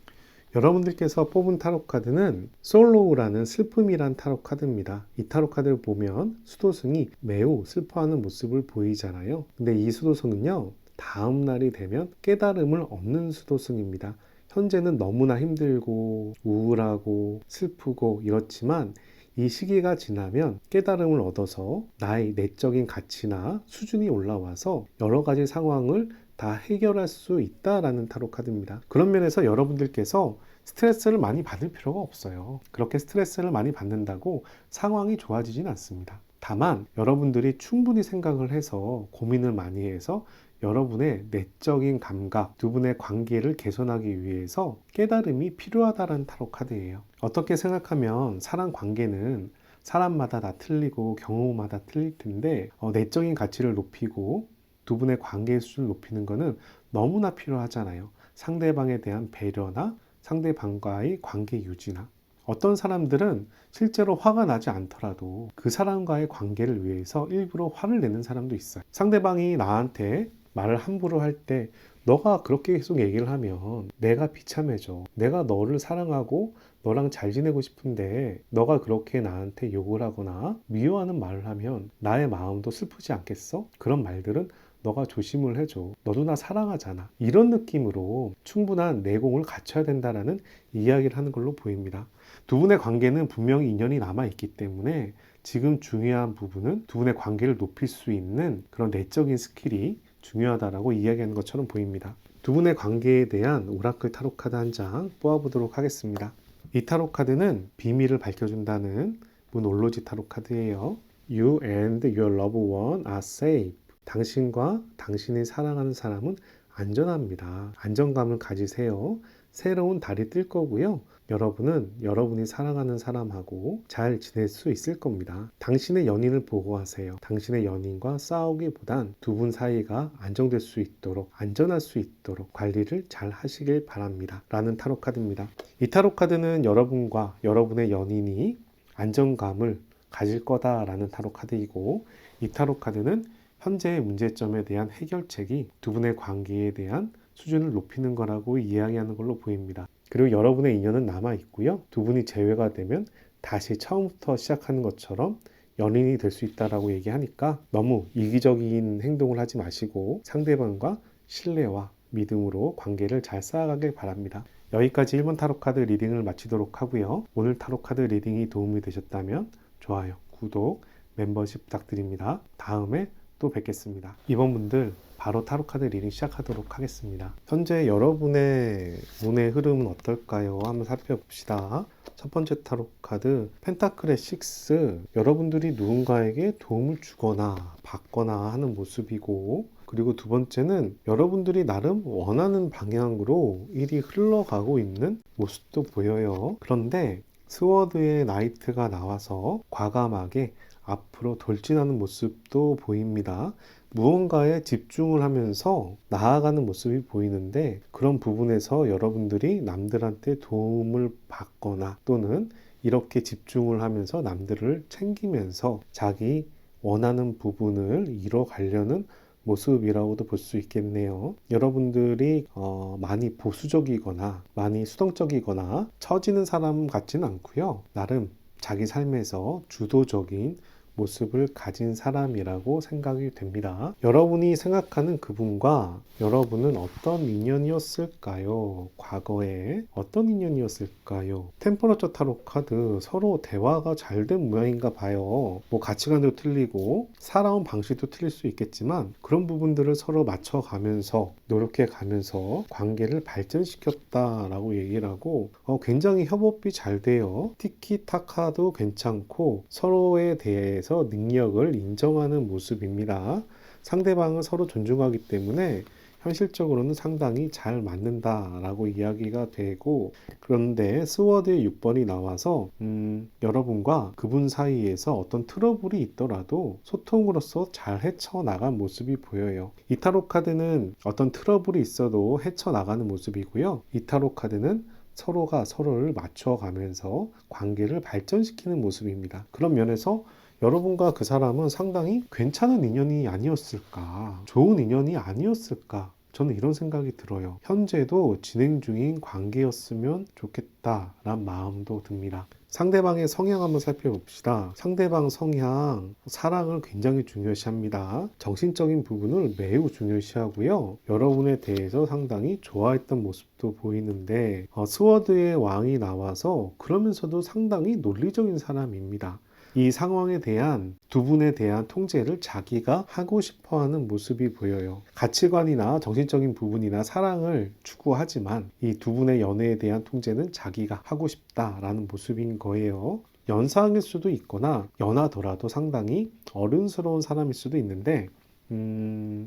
여러분들께서 뽑은 타로 카드는 솔로우라는 슬픔이란 타로 카드입니다. 이 타로 카드를 보면 수도승이 매우 슬퍼하는 모습을 보이잖아요. 근데 이 수도승은요, 다음 날이 되면 깨달음을 얻는 수도승입니다. 현재는 너무나 힘들고 우울하고 슬프고 이렇지만 이 시기가 지나면 깨달음을 얻어서 나의 내적인 가치나 수준이 올라와서 여러 가지 상황을 다 해결할 수 있다라는 타로 카드입니다. 그런 면에서 여러분들께서 스트레스를 많이 받을 필요가 없어요. 그렇게 스트레스를 많이 받는다고 상황이 좋아지진 않습니다. 다만 여러분들이 충분히 생각을 해서 고민을 많이 해서 여러분의 내적인 감각, 두 분의 관계를 개선하기 위해서 깨달음이 필요하다는 타로 카드예요. 어떻게 생각하면 사람 관계는 사람마다 다 틀리고 경우마다 틀릴 텐데 내적인 가치를 높이고 두 분의 관계의 수준을 높이는 것은 너무나 필요하잖아요. 상대방에 대한 배려나 상대방과의 관계 유지나 어떤 사람들은 실제로 화가 나지 않더라도 그 사람과의 관계를 위해서 일부러 화를 내는 사람도 있어요. 상대방이 나한테 말을 함부로 할 때 너가 그렇게 계속 얘기를 하면 내가 비참해져. 내가 너를 사랑하고 너랑 잘 지내고 싶은데 너가 그렇게 나한테 욕을 하거나 미워하는 말을 하면 나의 마음도 슬프지 않겠어? 그런 말들은 너가 조심을 해줘. 너도 나 사랑하잖아. 이런 느낌으로 충분한 내공을 갖춰야 된다라는 이야기를 하는 걸로 보입니다. 두 분의 관계는 분명히 인연이 남아있기 때문에 지금 중요한 부분은 두 분의 관계를 높일 수 있는 그런 내적인 스킬이 중요하다라고 이야기하는 것처럼 보입니다. 두 분의 관계에 대한 오라클 타로 카드 한 장 뽑아보도록 하겠습니다. 이 타로 카드는 비밀을 밝혀준다는 문올로지 타로 카드예요. You and your loved one are safe. 당신과 당신이 사랑하는 사람은 안전합니다. 안정감을 가지세요. 새로운 달이 뜰 거고요. 여러분은 여러분이 사랑하는 사람하고 잘 지낼 수 있을 겁니다. 당신의 연인을 보호하세요. 당신의 연인과 싸우기보단 두 분 사이가 안정될 수 있도록, 안전할 수 있도록 관리를 잘 하시길 바랍니다. 라는 타로 카드입니다. 이 타로 카드는 여러분과 여러분의 연인이 안정감을 가질 거다라는 타로 카드이고, 이 타로 카드는 현재의 문제점에 대한 해결책이 두 분의 관계에 대한 수준을 높이는 거라고 이야기하는 걸로 보입니다. 그리고 여러분의 인연은 남아 있고요. 두 분이 재회가 되면 다시 처음부터 시작하는 것처럼 연인이 될 수 있다라고 얘기하니까 너무 이기적인 행동을 하지 마시고 상대방과 신뢰와 믿음으로 관계를 잘 쌓아가길 바랍니다. 여기까지 1번 타로카드 리딩을 마치도록 하고요. 오늘 타로카드 리딩이 도움이 되셨다면 좋아요, 구독, 멤버십 부탁드립니다. 다음에 또 뵙겠습니다. 이번 분들 바로 타로카드 리딩 시작하도록 하겠습니다. 현재 여러분의 운의 흐름은 어떨까요? 한번 살펴봅시다. 첫 번째 타로카드 펜타클의 6. 여러분들이 누군가에게 도움을 주거나 받거나 하는 모습이고, 그리고 두 번째는 여러분들이 나름 원하는 방향으로 일이 흘러가고 있는 모습도 보여요. 그런데 스워드의 나이트가 나와서 과감하게 앞으로 돌진하는 모습도 보입니다. 무언가에 집중을 하면서 나아가는 모습이 보이는데, 그런 부분에서 여러분들이 남들한테 도움을 받거나 또는 이렇게 집중을 하면서 남들을 챙기면서 자기 원하는 부분을 이뤄가려는 모습이라고도 볼 수 있겠네요. 여러분들이 많이 보수적이거나 많이 수동적이거나 처지는 사람 같지는 않고요. 나름 자기 삶에서 주도적인 모습을 가진 사람이라고 생각이 됩니다. 여러분이 생각하는 그분과 여러분은 어떤 인연이었을까요? 과거에 어떤 인연이었을까요? 템퍼러처 타로 카드, 서로 대화가 잘 된 모양인가 봐요. 뭐 가치관도 틀리고 살아온 방식도 틀릴 수 있겠지만 그런 부분들을 서로 맞춰가면서 노력해 가면서 관계를 발전시켰다라고 얘기를 하고, 굉장히 협업이 잘 돼요. 티키타카도 괜찮고 서로에 대해 대해서 능력을 인정하는 모습입니다. 상대방을 서로 존중하기 때문에 현실적으로는 상당히 잘 맞는다라고 이야기가 되고, 그런데 스워드의 6번이 나와서 여러분과 그분 사이에서 어떤 트러블이 있더라도 소통으로서 잘 헤쳐나간 모습이 보여요. 이 타로 카드는 어떤 트러블이 있어도 헤쳐나가는 모습이고요. 이 타로 카드는 서로가 서로를 맞춰가면서 관계를 발전시키는 모습입니다. 그런 면에서 여러분과 그 사람은 상당히 괜찮은 인연이 아니었을까, 좋은 인연이 아니었을까, 저는 이런 생각이 들어요. 현재도 진행 중인 관계였으면 좋겠다라는 마음도 듭니다. 상대방의 성향 한번 살펴봅시다. 상대방 성향, 사랑을 굉장히 중요시합니다. 정신적인 부분을 매우 중요시하고요. 여러분에 대해서 상당히 좋아했던 모습도 보이는데, 스워드의 왕이 나와서 그러면서도 상당히 논리적인 사람입니다. 이 상황에 대한, 두 분에 대한 통제를 자기가 하고 싶어하는 모습이 보여요. 가치관이나 정신적인 부분이나 사랑을 추구하지만 이 두 분의 연애에 대한 통제는 자기가 하고 싶다라는 모습인 거예요. 연상일 수도 있거나 연하더라도 상당히 어른스러운 사람일 수도 있는데,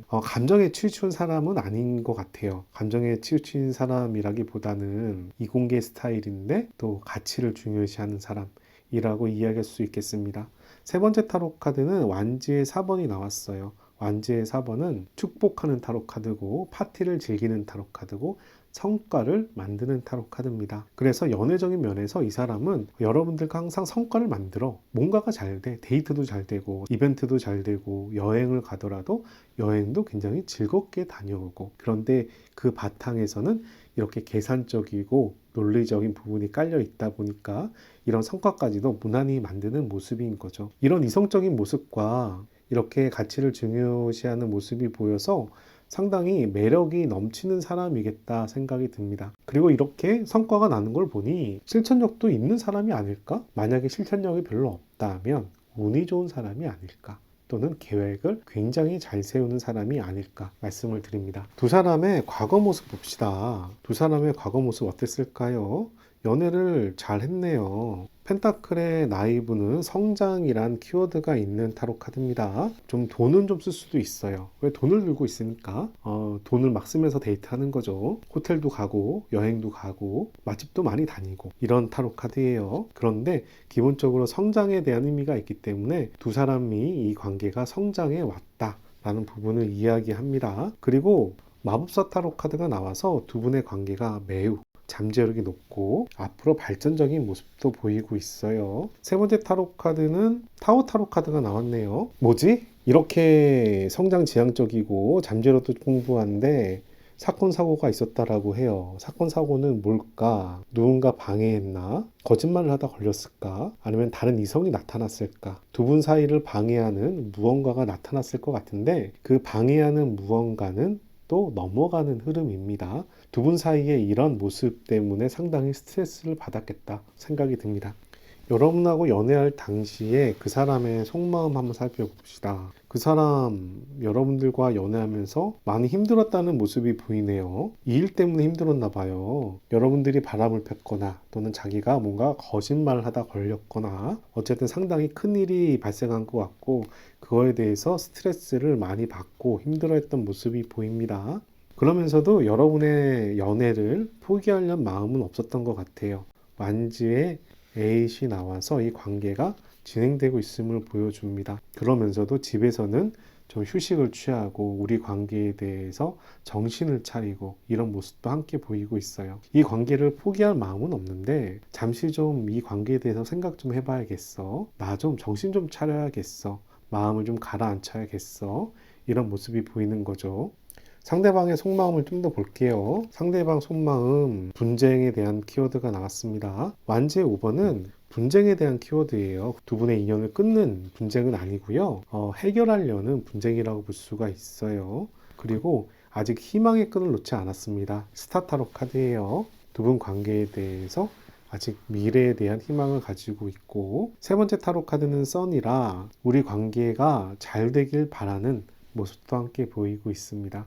감정에 치우친 사람은 아닌 것 같아요. 감정에 치우친 사람이라기보다는 이공계 스타일인데 또 가치를 중요시하는 사람 이라고 이야기할 수 있겠습니다. 세 번째 타로 카드는 완지의 4번이 나왔어요. 완지의 4번은 축복하는 타로 카드고, 파티를 즐기는 타로 카드고, 성과를 만드는 타로 카드입니다. 그래서 연애적인 면에서 이 사람은 여러분들과 항상 성과를 만들어 뭔가가 잘 돼, 데이트도 잘 되고 이벤트도 잘 되고 여행을 가더라도 여행도 굉장히 즐겁게 다녀오고, 그런데 그 바탕에서는 이렇게 계산적이고 논리적인 부분이 깔려 있다 보니까 이런 성과까지도 무난히 만드는 모습인 거죠. 이런 이성적인 모습과 이렇게 가치를 중요시하는 모습이 보여서 상당히 매력이 넘치는 사람이겠다 생각이 듭니다. 그리고 이렇게 성과가 나는 걸 보니 실천력도 있는 사람이 아닐까? 만약에 실천력이 별로 없다면 운이 좋은 사람이 아닐까? 또는 계획을 굉장히 잘 세우는 사람이 아닐까 말씀을 드립니다. 두 사람의 과거 모습 봅시다. 두 사람의 과거 모습 어땠을까요? 연애를 잘 했네요. 펜타클의 나이브는 성장이란 키워드가 있는 타로 카드입니다. 좀 돈은 좀 쓸 수도 있어요. 왜? 돈을 들고 있으니까 돈을 막 쓰면서 데이트하는 거죠. 호텔도 가고 여행도 가고 맛집도 많이 다니고 이런 타로 카드예요. 그런데 기본적으로 성장에 대한 의미가 있기 때문에 두 사람이 이 관계가 성장해 왔다 라는 부분을 이야기합니다. 그리고 마법사 타로 카드가 나와서 두 분의 관계가 매우 잠재력이 높고 앞으로 발전적인 모습도 보이고 있어요. 세 번째 타로 카드는 타워 타로 카드가 나왔네요. 뭐지? 이렇게 성장 지향적이고 잠재력도 풍부한데 사건 사고가 있었다라고 해요. 사건 사고는 뭘까? 누군가 방해했나? 거짓말을 하다 걸렸을까? 아니면 다른 이성이 나타났을까? 두 분 사이를 방해하는 무언가가 나타났을 것 같은데, 그 방해하는 무언가는 또 넘어가는 흐름입니다. 두 분 사이의 이런 모습 때문에 상당히 스트레스를 받았겠다 생각이 듭니다. 여러분하고 연애할 당시에 그 사람의 속마음 한번 살펴봅시다. 그 사람 여러분들과 연애하면서 많이 힘들었다는 모습이 보이네요. 이 일 때문에 힘들었나 봐요. 여러분들이 바람을 폈거나 또는 자기가 뭔가 거짓말을 하다 걸렸거나 어쨌든 상당히 큰 일이 발생한 것 같고, 그거에 대해서 스트레스를 많이 받고 힘들어했던 모습이 보입니다. 그러면서도 여러분의 연애를 포기하려는 마음은 없었던 것 같아요. 완지의 8이 나와서 이 관계가 진행되고 있음을 보여줍니다. 그러면서도 집에서는 좀 휴식을 취하고 우리 관계에 대해서 정신을 차리고 이런 모습도 함께 보이고 있어요. 이 관계를 포기할 마음은 없는데 잠시 좀 이 관계에 대해서 생각 좀 해봐야겠어. 나 좀 정신 좀 차려야겠어. 마음을 좀 가라앉혀야겠어. 이런 모습이 보이는 거죠. 상대방의 속마음을 좀 더 볼게요. 상대방 속마음, 분쟁에 대한 키워드가 나왔습니다. 완지의 5번은 분쟁에 대한 키워드예요. 두 분의 인연을 끊는 분쟁은 아니고요. 해결하려는 분쟁이라고 볼 수가 있어요. 그리고 아직 희망의 끈을 놓지 않았습니다. 스타타로 카드예요. 두 분 관계에 대해서 아직 미래에 대한 희망을 가지고 있고, 세 번째 타로 카드는 선이라 우리 관계가 잘 되길 바라는 모습도 함께 보이고 있습니다.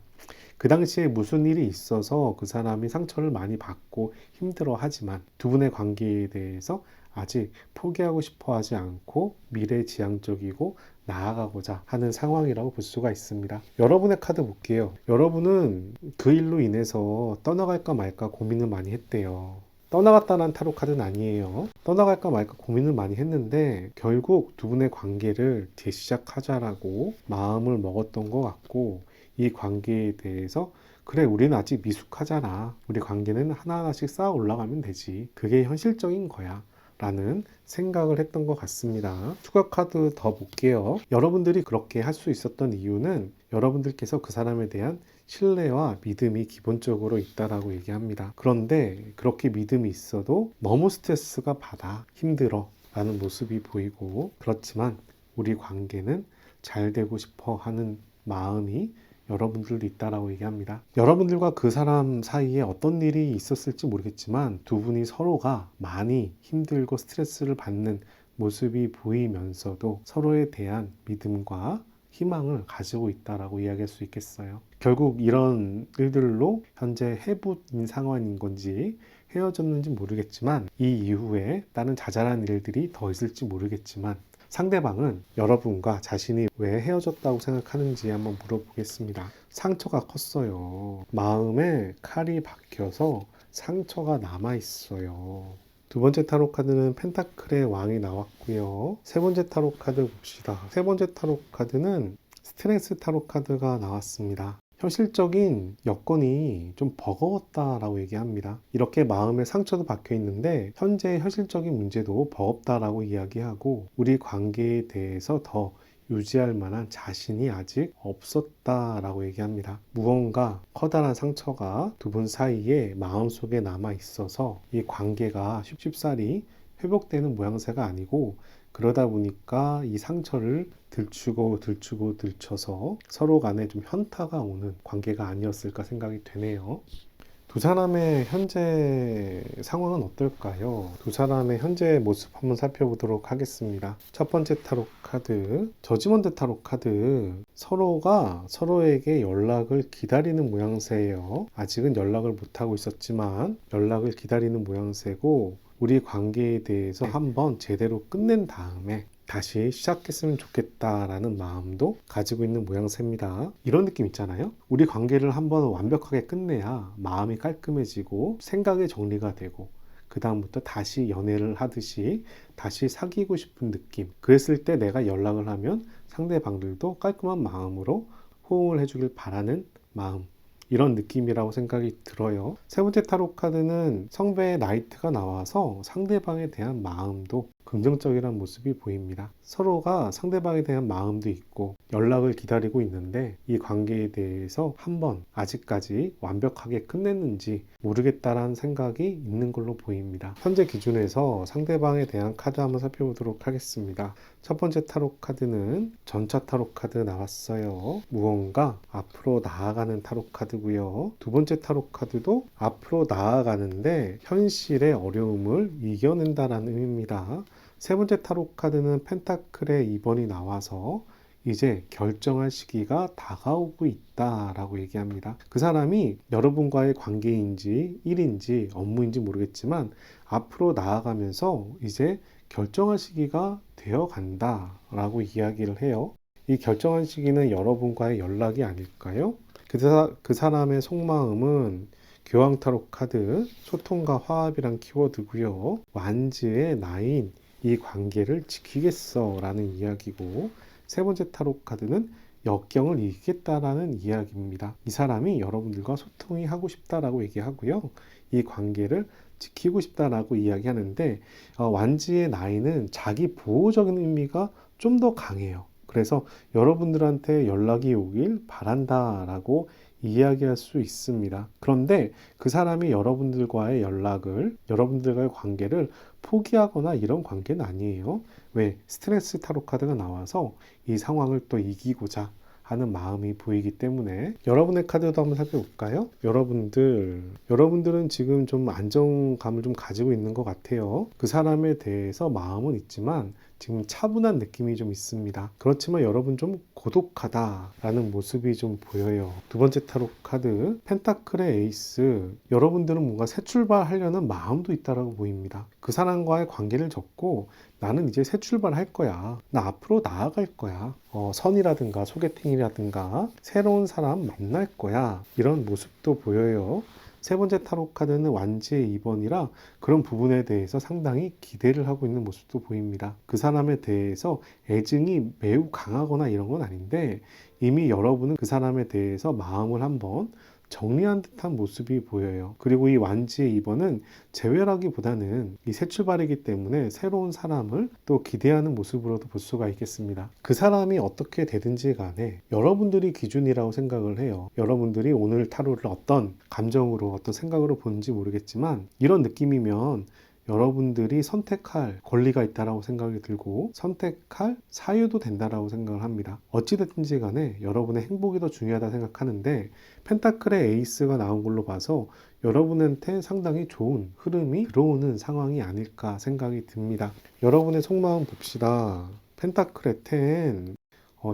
그 당시에 무슨 일이 있어서 그 사람이 상처를 많이 받고 힘들어 하지만 두 분의 관계에 대해서 아직 포기하고 싶어 하지 않고 미래지향적이고 나아가고자 하는 상황이라고 볼 수가 있습니다. 여러분의 카드 볼게요. 여러분은 그 일로 인해서 떠나갈까 말까 고민을 많이 했대요. 떠나갔다는 타로 카드는 아니에요. 떠나갈까 말까 고민을 많이 했는데 결국 두 분의 관계를 재시작하자라고 마음을 먹었던 것 같고, 이 관계에 대해서 그래, 우리는 아직 미숙하잖아. 우리 관계는 하나하나씩 쌓아 올라가면 되지. 그게 현실적인 거야. 라는 생각을 했던 것 같습니다. 추가 카드 더 볼게요. 여러분들이 그렇게 할 수 있었던 이유는 여러분들께서 그 사람에 대한 신뢰와 믿음이 기본적으로 있다라고 얘기합니다. 그런데 그렇게 믿음이 있어도 너무 스트레스가 받아, 힘들어 라는 모습이 보이고, 그렇지만 우리 관계는 잘 되고 싶어 하는 마음이 여러분들도 있다라고 얘기합니다. 여러분들과 그 사람 사이에 어떤 일이 있었을지 모르겠지만 두 분이 서로가 많이 힘들고 스트레스를 받는 모습이 보이면서도 서로에 대한 믿음과 희망을 가지고 있다라고 이야기할 수 있겠어요. 결국 이런 일들로 현재 해부인 상황인 건지 헤어졌는지 모르겠지만 이 이후에 다른 자잘한 일들이 더 있을지 모르겠지만 상대방은 여러분과 자신이 왜 헤어졌다고 생각하는지 한번 물어보겠습니다. 상처가 컸어요. 마음에 칼이 박혀서 상처가 남아있어요. 두 번째 타로 카드는 펜타클의 왕이 나왔고요. 세 번째 타로 카드 봅시다. 세 번째 타로 카드는 스트렝스 타로 카드가 나왔습니다. 현실적인 여건이 좀 버거웠다라고 얘기합니다. 이렇게 마음에 상처도 박혀 있는데 현재 현실적인 문제도 버겁다라고 이야기하고, 우리 관계에 대해서 더 유지할 만한 자신이 아직 없었다라고 얘기합니다. 무언가 커다란 상처가 두 분 사이에 마음속에 남아 있어서 이 관계가 쉽사리 회복되는 모양새가 아니고, 그러다 보니까 이 상처를 들춰서 서로 간에 좀 현타가 오는 관계가 아니었을까 생각이 되네요. 두 사람의 현재 상황은 어떨까요? 두 사람의 현재 모습 한번 살펴보도록 하겠습니다. 첫 번째 타로 카드, 저지먼트 타로 카드. 서로가 서로에게 연락을 기다리는 모양새예요. 아직은 연락을 못하고 있었지만 연락을 기다리는 모양새고, 우리 관계에 대해서 한번 제대로 끝낸 다음에 다시 시작했으면 좋겠다라는 마음도 가지고 있는 모양새입니다. 이런 느낌 있잖아요. 우리 관계를 한번 완벽하게 끝내야 마음이 깔끔해지고 생각의 정리가 되고, 그 다음부터 다시 연애를 하듯이 다시 사귀고 싶은 느낌. 그랬을 때 내가 연락을 하면 상대방들도 깔끔한 마음으로 호응을 해주길 바라는 마음, 이런 느낌이라고 생각이 들어요. 세 번째 타로 카드는 성배의 나이트가 나와서 상대방에 대한 마음도 긍정적이라는 모습이 보입니다. 서로가 상대방에 대한 마음도 있고 연락을 기다리고 있는데 이 관계에 대해서 한번 아직까지 완벽하게 끝냈는지 모르겠다라는 생각이 있는 걸로 보입니다. 현재 기준에서 상대방에 대한 카드 한번 살펴보도록 하겠습니다. 첫 번째 타로 카드는 전차 타로 카드 나왔어요. 무언가 앞으로 나아가는 타로 카드고요. 두 번째 타로 카드도 앞으로 나아가는데 현실의 어려움을 이겨낸다라는 의미입니다. 세 번째 타로 카드는 펜타클의 2번이 나와서 이제 결정할 시기가 다가오고 있다라고 얘기합니다. 그 사람이 여러분과의 관계인지 일인지 업무인지 모르겠지만 앞으로 나아가면서 이제 결정할 시기가 되어 간다라고 이야기를 해요. 이 결정한 시기는 여러분과의 연락이 아닐까요? 그 사람의 속마음은 교황 타로 카드, 소통과 화합이란 키워드고요. 완즈의 나인, 이 관계를 지키겠어 라는 이야기고, 세 번째 타로 카드는 역경을 이기겠다라는 이야기입니다. 이 사람이 여러분들과 소통이 하고 싶다라고 얘기하고요. 이 관계를 지키고 싶다라고 이야기하는데, 완지의 나이는 자기 보호적인 의미가 좀 더 강해요. 그래서 여러분들한테 연락이 오길 바란다라고 이야기할 수 있습니다. 그런데 그 사람이 여러분들과의 관계를 포기하거나 이런 관계는 아니에요. 왜? 스트레스 타로 카드가 나와서 이 상황을 또 이기고자 하는 마음이 보이기 때문에 여러분의 카드도 한번 살펴볼까요? 여러분들은 지금 좀 안정감을 좀 가지고 있는 것 같아요. 그 사람에 대해서 마음은 있지만 지금 차분한 느낌이 좀 있습니다. 그렇지만 여러분 좀 고독하다라는 모습이 좀 보여요. 두 번째 타로 카드 펜타클의 에이스. 여러분들은 뭔가 새 출발하려는 마음도 있다라고 보입니다. 그 사람과의 관계를 접고 나는 이제 새 출발할 거야. 나 앞으로 나아갈 거야. 선이라든가 소개팅이라든가 새로운 사람 만날 거야. 이런 모습도 보여요. 세 번째 타로 카드는 완지의 2번이라 그런 부분에 대해서 상당히 기대를 하고 있는 모습도 보입니다. 그 사람에 대해서 애증이 매우 강하거나 이런 건 아닌데 이미 여러분은 그 사람에 대해서 마음을 한번 정리한 듯한 모습이 보여요. 그리고 이 완지의 2번은 재회라기보다는 이 새 출발이기 때문에 새로운 사람을 또 기대하는 모습으로도 볼 수가 있겠습니다. 그 사람이 어떻게 되든지 간에 여러분들이 기준이라고 생각을 해요. 여러분들이 오늘 타로를 어떤 감정으로 어떤 생각으로 보는지 모르겠지만 이런 느낌이면 여러분들이 선택할 권리가 있다라고 생각이 들고 선택할 사유도 된다라고 생각을 합니다. 어찌됐든지 간에 여러분의 행복이 더 중요하다 생각하는데 펜타클의 에이스가 나온 걸로 봐서 여러분한테 상당히 좋은 흐름이 들어오는 상황이 아닐까 생각이 듭니다. 여러분의 속마음 봅시다. 펜타클의 10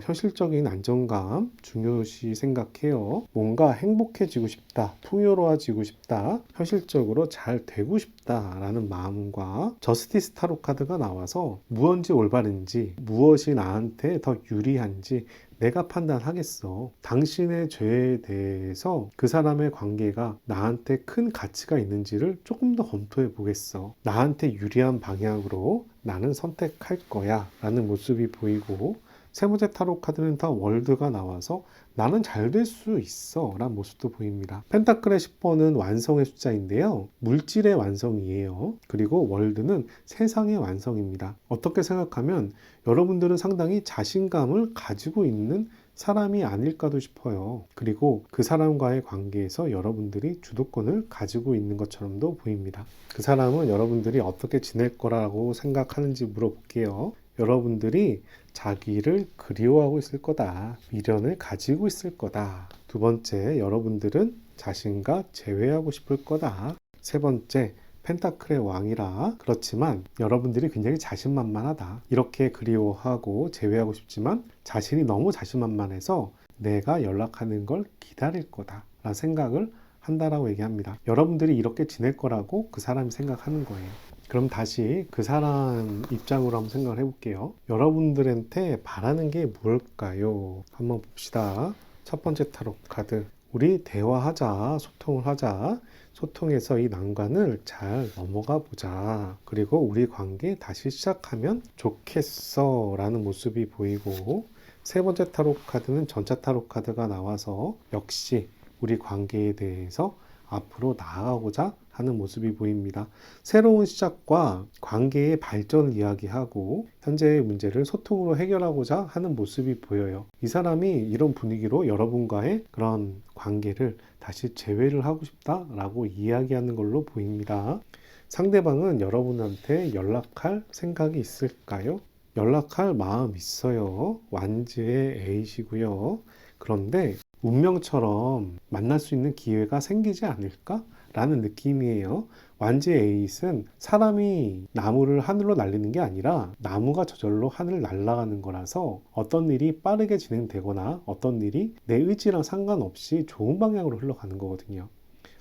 현실적인 안정감 중요시 생각해요. 뭔가 행복해지고 싶다, 풍요로워지고 싶다, 현실적으로 잘 되고 싶다라는 마음과 저스티스 타로 카드가 나와서 무엇이 올바른지, 무엇이 나한테 더 유리한지 내가 판단하겠어. 당신의 죄에 대해서 그 사람의 관계가 나한테 큰 가치가 있는지를 조금 더 검토해 보겠어. 나한테 유리한 방향으로 나는 선택할 거야 라는 모습이 보이고 세 번째 타로 카드는 더 월드가 나와서 나는 잘 될 수 있어 라는 모습도 보입니다. 펜타클의 10번은 완성의 숫자인데요. 물질의 완성이에요. 그리고 월드는 세상의 완성입니다. 어떻게 생각하면 여러분들은 상당히 자신감을 가지고 있는 사람이 아닐까도 싶어요. 그리고 그 사람과의 관계에서 여러분들이 주도권을 가지고 있는 것처럼도 보입니다. 그 사람은 여러분들이 어떻게 지낼 거라고 생각하는지 물어볼게요. 여러분들이 자기를 그리워하고 있을 거다. 미련을 가지고 있을 거다. 두 번째, 여러분들은 자신과 재회하고 싶을 거다. 세 번째, 펜타클의 왕이라 그렇지만 여러분들이 굉장히 자신만만하다. 이렇게 그리워하고 재회하고 싶지만 자신이 너무 자신만만해서 내가 연락하는 걸 기다릴 거다 라는 생각을 한다라고 얘기합니다. 여러분들이 이렇게 지낼 거라고 그 사람이 생각하는 거예요. 그럼 다시 그 사람 입장으로 한번 생각을 해볼게요. 여러분들한테 바라는 게 뭘까요? 한번 봅시다. 첫 번째 타로 카드. 우리 대화하자, 소통을 하자. 소통해서 이 난관을 잘 넘어가 보자. 그리고 우리 관계 다시 시작하면 좋겠어 라는 모습이 보이고 세 번째 타로 카드는 전차 타로 카드가 나와서 역시 우리 관계에 대해서 앞으로 나아가고자 하는 모습이 보입니다. 새로운 시작과 관계의 발전을 이야기하고 현재의 문제를 소통으로 해결하고자 하는 모습이 보여요. 이 사람이 이런 분위기로 여러분과의 그런 관계를 다시 재회를 하고 싶다라고 이야기하는 걸로 보입니다. 상대방은 여러분한테 연락할 생각이 있을까요? 연락할 마음 있어요. 완지의 A시고요. 그런데 운명처럼 만날 수 있는 기회가 생기지 않을까? 라는 느낌이에요. 완지의 에잇은 사람이 나무를 하늘로 날리는 게 아니라 나무가 저절로 하늘을 날아가는 거라서 어떤 일이 빠르게 진행되거나 어떤 일이 내 의지랑 상관없이 좋은 방향으로 흘러가는 거거든요.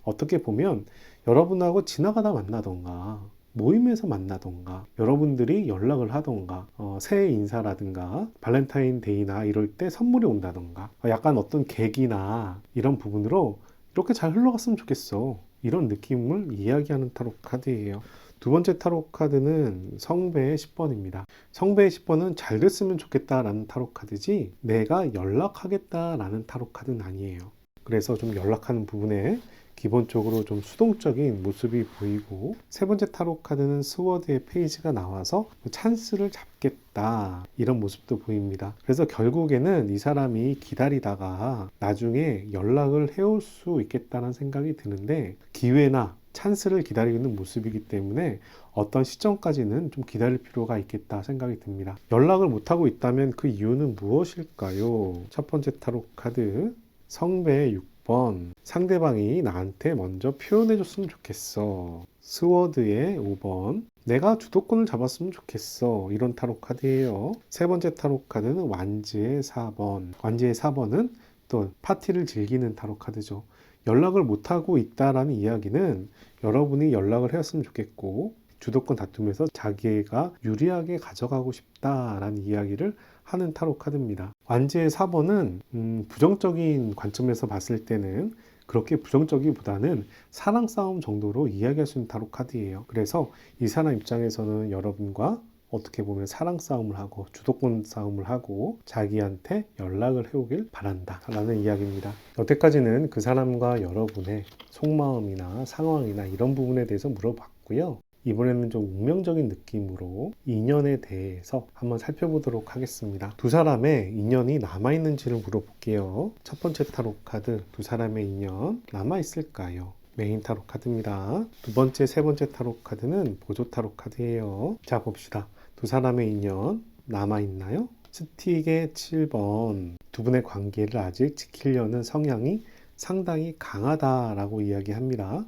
어떻게 보면 여러분하고 지나가다 만나던가 모임에서 만나던가 여러분들이 연락을 하던가 새해 인사라든가 발렌타인데이나 이럴 때 선물이 온다던가 약간 어떤 계기나 이런 부분으로 이렇게 잘 흘러갔으면 좋겠어. 이런 느낌을 이야기하는 타로 카드예요. 두 번째 타로 카드는 성배의 10번입니다. 성배의 10번은 잘 됐으면 좋겠다라는 타로 카드지 내가 연락하겠다라는 타로 카드는 아니에요. 그래서 좀 연락하는 부분에 기본적으로 좀 수동적인 모습이 보이고 세 번째 타로 카드는 스워드의 페이지가 나와서 찬스를 잡겠다 이런 모습도 보입니다. 그래서 결국에는 이 사람이 기다리다가 나중에 연락을 해올 수 있겠다는 생각이 드는데 기회나 찬스를 기다리고 있는 모습이기 때문에 어떤 시점까지는 좀 기다릴 필요가 있겠다 생각이 듭니다. 연락을 못하고 있다면 그 이유는 무엇일까요? 첫 번째 타로 카드 성배의 6번. 상대방이 나한테 먼저 표현해줬으면 좋겠어. 스워드의 5번. 내가 주도권을 잡았으면 좋겠어. 이런 타로 카드예요. 세 번째 타로 카드는 완지의 4번. 완지의 4번은 또 파티를 즐기는 타로 카드죠. 연락을 못하고 있다라는 이야기는 여러분이 연락을 했으면 좋겠고, 주도권 다툼에서 자기가 유리하게 가져가고 싶다라는 이야기를 하는 타로 카드입니다. 완지의 4번은 부정적인 관점에서 봤을 때는 그렇게 부정적이보다는 사랑 싸움 정도로 이야기할 수 있는 타로 카드예요. 그래서 이 사람 입장에서는 여러분과 어떻게 보면 사랑 싸움을 하고 주도권 싸움을 하고 자기한테 연락을 해오길 바란다 라는 이야기입니다. 여태까지는 그 사람과 여러분의 속마음이나 상황이나 이런 부분에 대해서 물어봤고요. 이번에는 좀 운명적인 느낌으로 인연에 대해서 한번 살펴보도록 하겠습니다. 두 사람의 인연이 남아있는지를 물어볼게요. 첫 번째 타로 카드, 두 사람의 인연 남아있을까요? 메인 타로 카드입니다. 두 번째, 세 번째 타로 카드는 보조 타로 카드예요. 자, 봅시다. 두 사람의 인연 남아있나요? 스틱의 7번. 두 분의 관계를 아직 지키려는 성향이 상당히 강하다라고 이야기합니다.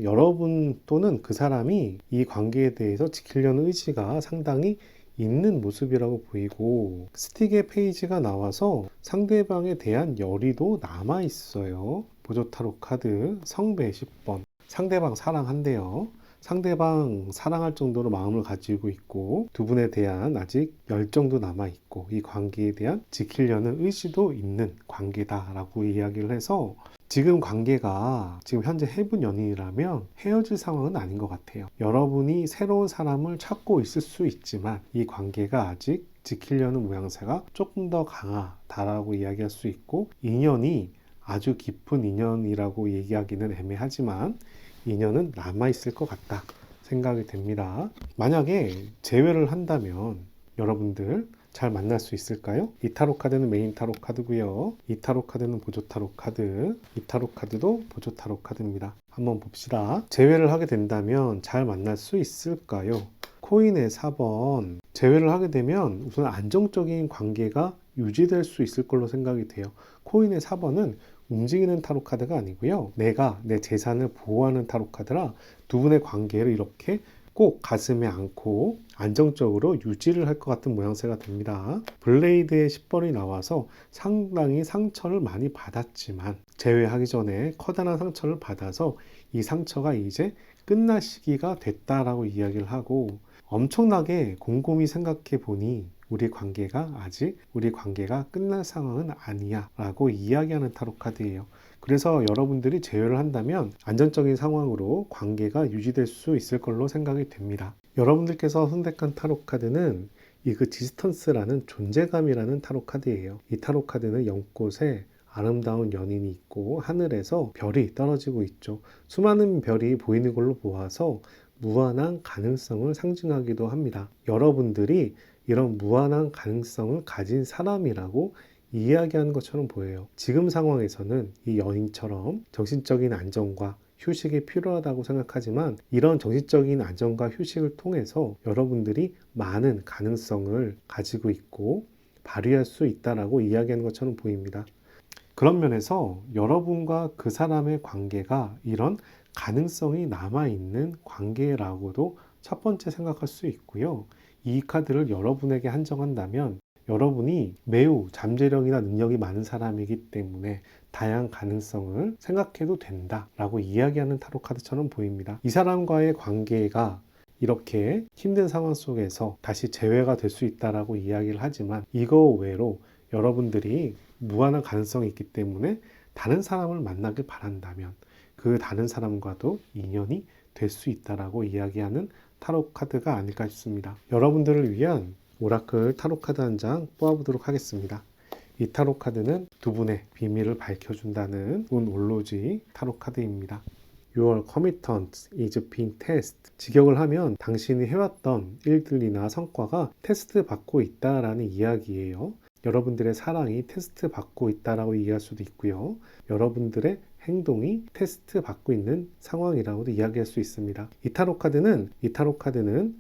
여러분 또는 그 사람이 이 관계에 대해서 지키려는 의지가 상당히 있는 모습이라고 보이고, 스틱의 페이지가 나와서 상대방에 대한 열의도 남아 있어요. 보조 타로 카드 성배 10번. 상대방 사랑한대요. 상대방 사랑할 정도로 마음을 가지고 있고, 두 분에 대한 아직 열정도 남아 있고, 이 관계에 대한 지키려는 의지도 있는 관계다라고 이야기를 해서, 지금 관계가 지금 현재 해분 연인이라면 헤어질 상황은 아닌 것 같아요. 여러분이 새로운 사람을 찾고 있을 수 있지만 이 관계가 아직 지키려는 모양새가 조금 더 강하다라고 이야기할 수 있고, 인연이 아주 깊은 인연이라고 얘기하기는 애매하지만 인연은 남아있을 것 같다 생각이 됩니다. 만약에 재회를 한다면 여러분들 잘 만날 수 있을까요? 이 타로 카드는 메인 타로 카드고요. 이 타로 카드는 보조 타로 카드, 이 타로 카드도 보조 타로 카드입니다. 한번 봅시다. 재회를 하게 된다면 잘 만날 수 있을까요? 코인의 4번. 재회를 하게 되면 우선 안정적인 관계가 유지될 수 있을 걸로 생각이 돼요. 코인의 4번은 움직이는 타로 카드가 아니고요. 내가 내 재산을 보호하는 타로 카드라 두 분의 관계를 이렇게 꼭 가슴에 안고 안정적으로 유지를 할 것 같은 모양새가 됩니다. 블레이드의 10번이 나와서 상당히 상처를 많이 받았지만 재회하기 전에 커다란 상처를 받아서 이 상처가 이제 끝날 시기가 됐다라고 이야기를 하고, 엄청나게 곰곰이 생각해 보니 우리 관계가 끝날 상황은 아니야 라고 이야기하는 타로 카드예요. 그래서 여러분들이 재회를 한다면 안정적인 상황으로 관계가 유지될 수 있을 걸로 생각이 됩니다. 여러분들께서 선택한 타로 카드는 이그지스턴스라는 존재감이라는 타로 카드예요. 이 타로 카드는 연꽃에 아름다운 연인이 있고 하늘에서 별이 떨어지고 있죠. 수많은 별이 보이는 걸로 보아서 무한한 가능성을 상징하기도 합니다. 여러분들이 이런 무한한 가능성을 가진 사람이라고 이야기하는 것처럼 보여요. 지금 상황에서는 이 연인처럼 정신적인 안정과 휴식이 필요하다고 생각하지만 이런 정신적인 안정과 휴식을 통해서 여러분들이 많은 가능성을 가지고 있고 발휘할 수 있다라고 이야기하는 것처럼 보입니다. 그런 면에서 여러분과 그 사람의 관계가 이런 가능성이 남아있는 관계라고도 첫 번째 생각할 수 있고요. 이 카드를 여러분에게 한정한다면 여러분이 매우 잠재력이나 능력이 많은 사람이기 때문에 다양한 가능성을 생각해도 된다라고 이야기하는 타로 카드처럼 보입니다. 이 사람과의 관계가 이렇게 힘든 상황 속에서 다시 재회가 될 수 있다라고 이야기를 하지만 이거 외로 여러분들이 무한한 가능성이 있기 때문에 다른 사람을 만나길 바란다면 그 다른 사람과도 인연이 될 수 있다라고 이야기하는 타로 카드가 아닐까 싶습니다. 여러분들을 위한 오라클 타로 카드 한 장 뽑아보도록 하겠습니다. 이 타로 카드는 두 분의 비밀을 밝혀준다는 운 올로지 타로 카드입니다. Your commitment is being tested. 직역을 하면 당신이 해왔던 일들이나 성과가 테스트 받고 있다라는 이야기예요. 여러분들의 사랑이 테스트 받고 있다라고 이해할 수도 있고요. 여러분들의 행동이 테스트 받고 있는 상황이라고도 이야기할 수 있습니다. 이 타로 카드는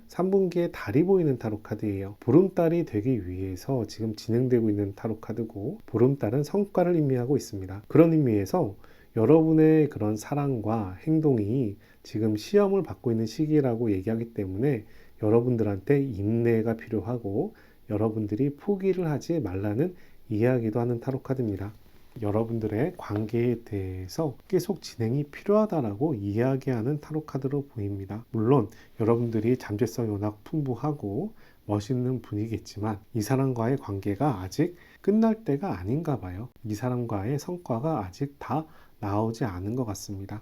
3분기에 달이 보이는 타로 카드예요. 보름달이 되기 위해서 지금 진행되고 있는 타로 카드고, 보름달은 성과를 의미하고 있습니다. 그런 의미에서 여러분의 그런 사랑과 행동이 지금 시험을 받고 있는 시기라고 얘기하기 때문에 여러분들한테 인내가 필요하고 여러분들이 포기를 하지 말라는 이야기도 하는 타로 카드입니다. 여러분들의 관계에 대해서 계속 진행이 필요하다라고 이야기하는 타로 카드로 보입니다. 물론 여러분들이 잠재성이 워낙 풍부하고 멋있는 분이겠지만 이 사람과의 관계가 아직 끝날 때가 아닌가 봐요. 이 사람과의 성과가 아직 다 나오지 않은 것 같습니다.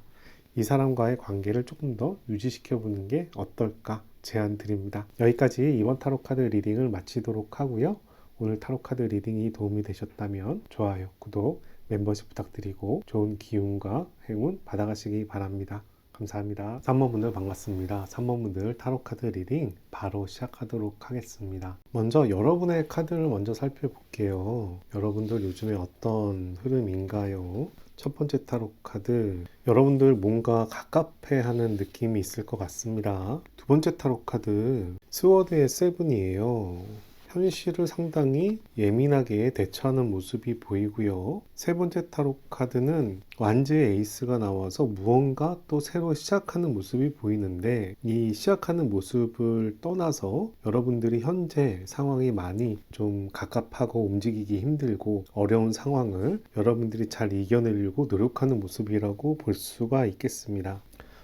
이 사람과의 관계를 조금 더 유지시켜 보는 게 어떨까 제안 드립니다. 여기까지 이번 타로 카드 리딩을 마치도록 하고요. 오늘 타로 카드 리딩이 도움이 되셨다면 좋아요, 구독, 멤버십 부탁드리고 좋은 기운과 행운 받아가시기 바랍니다. 감사합니다. 3번 분들 반갑습니다. 3번 분들 타로 카드 리딩 바로 시작하도록 하겠습니다. 먼저 여러분의 카드를 먼저 살펴볼게요. 여러분들 요즘에 어떤 흐름인가요? 첫 번째 타로 카드, 여러분들 뭔가 갑갑해하는 느낌이 있을 것 같습니다. 두 번째 타로 카드, 스워드의 세븐이에요. 현실을 상당히 예민하게 대처하는 모습이 보이고요. 세 번째 타로 카드는 완즈의 에이스가 나와서 무언가 또 새로 시작하는 모습이 보이는데, 이 시작하는 모습을 떠나서 여러분들이 현재 상황이 많이 좀 갑갑하고 움직이기 힘들고 어려운 상황을 여러분들이 잘 이겨내려고 노력하는 모습이라고 볼 수가 있겠습니다.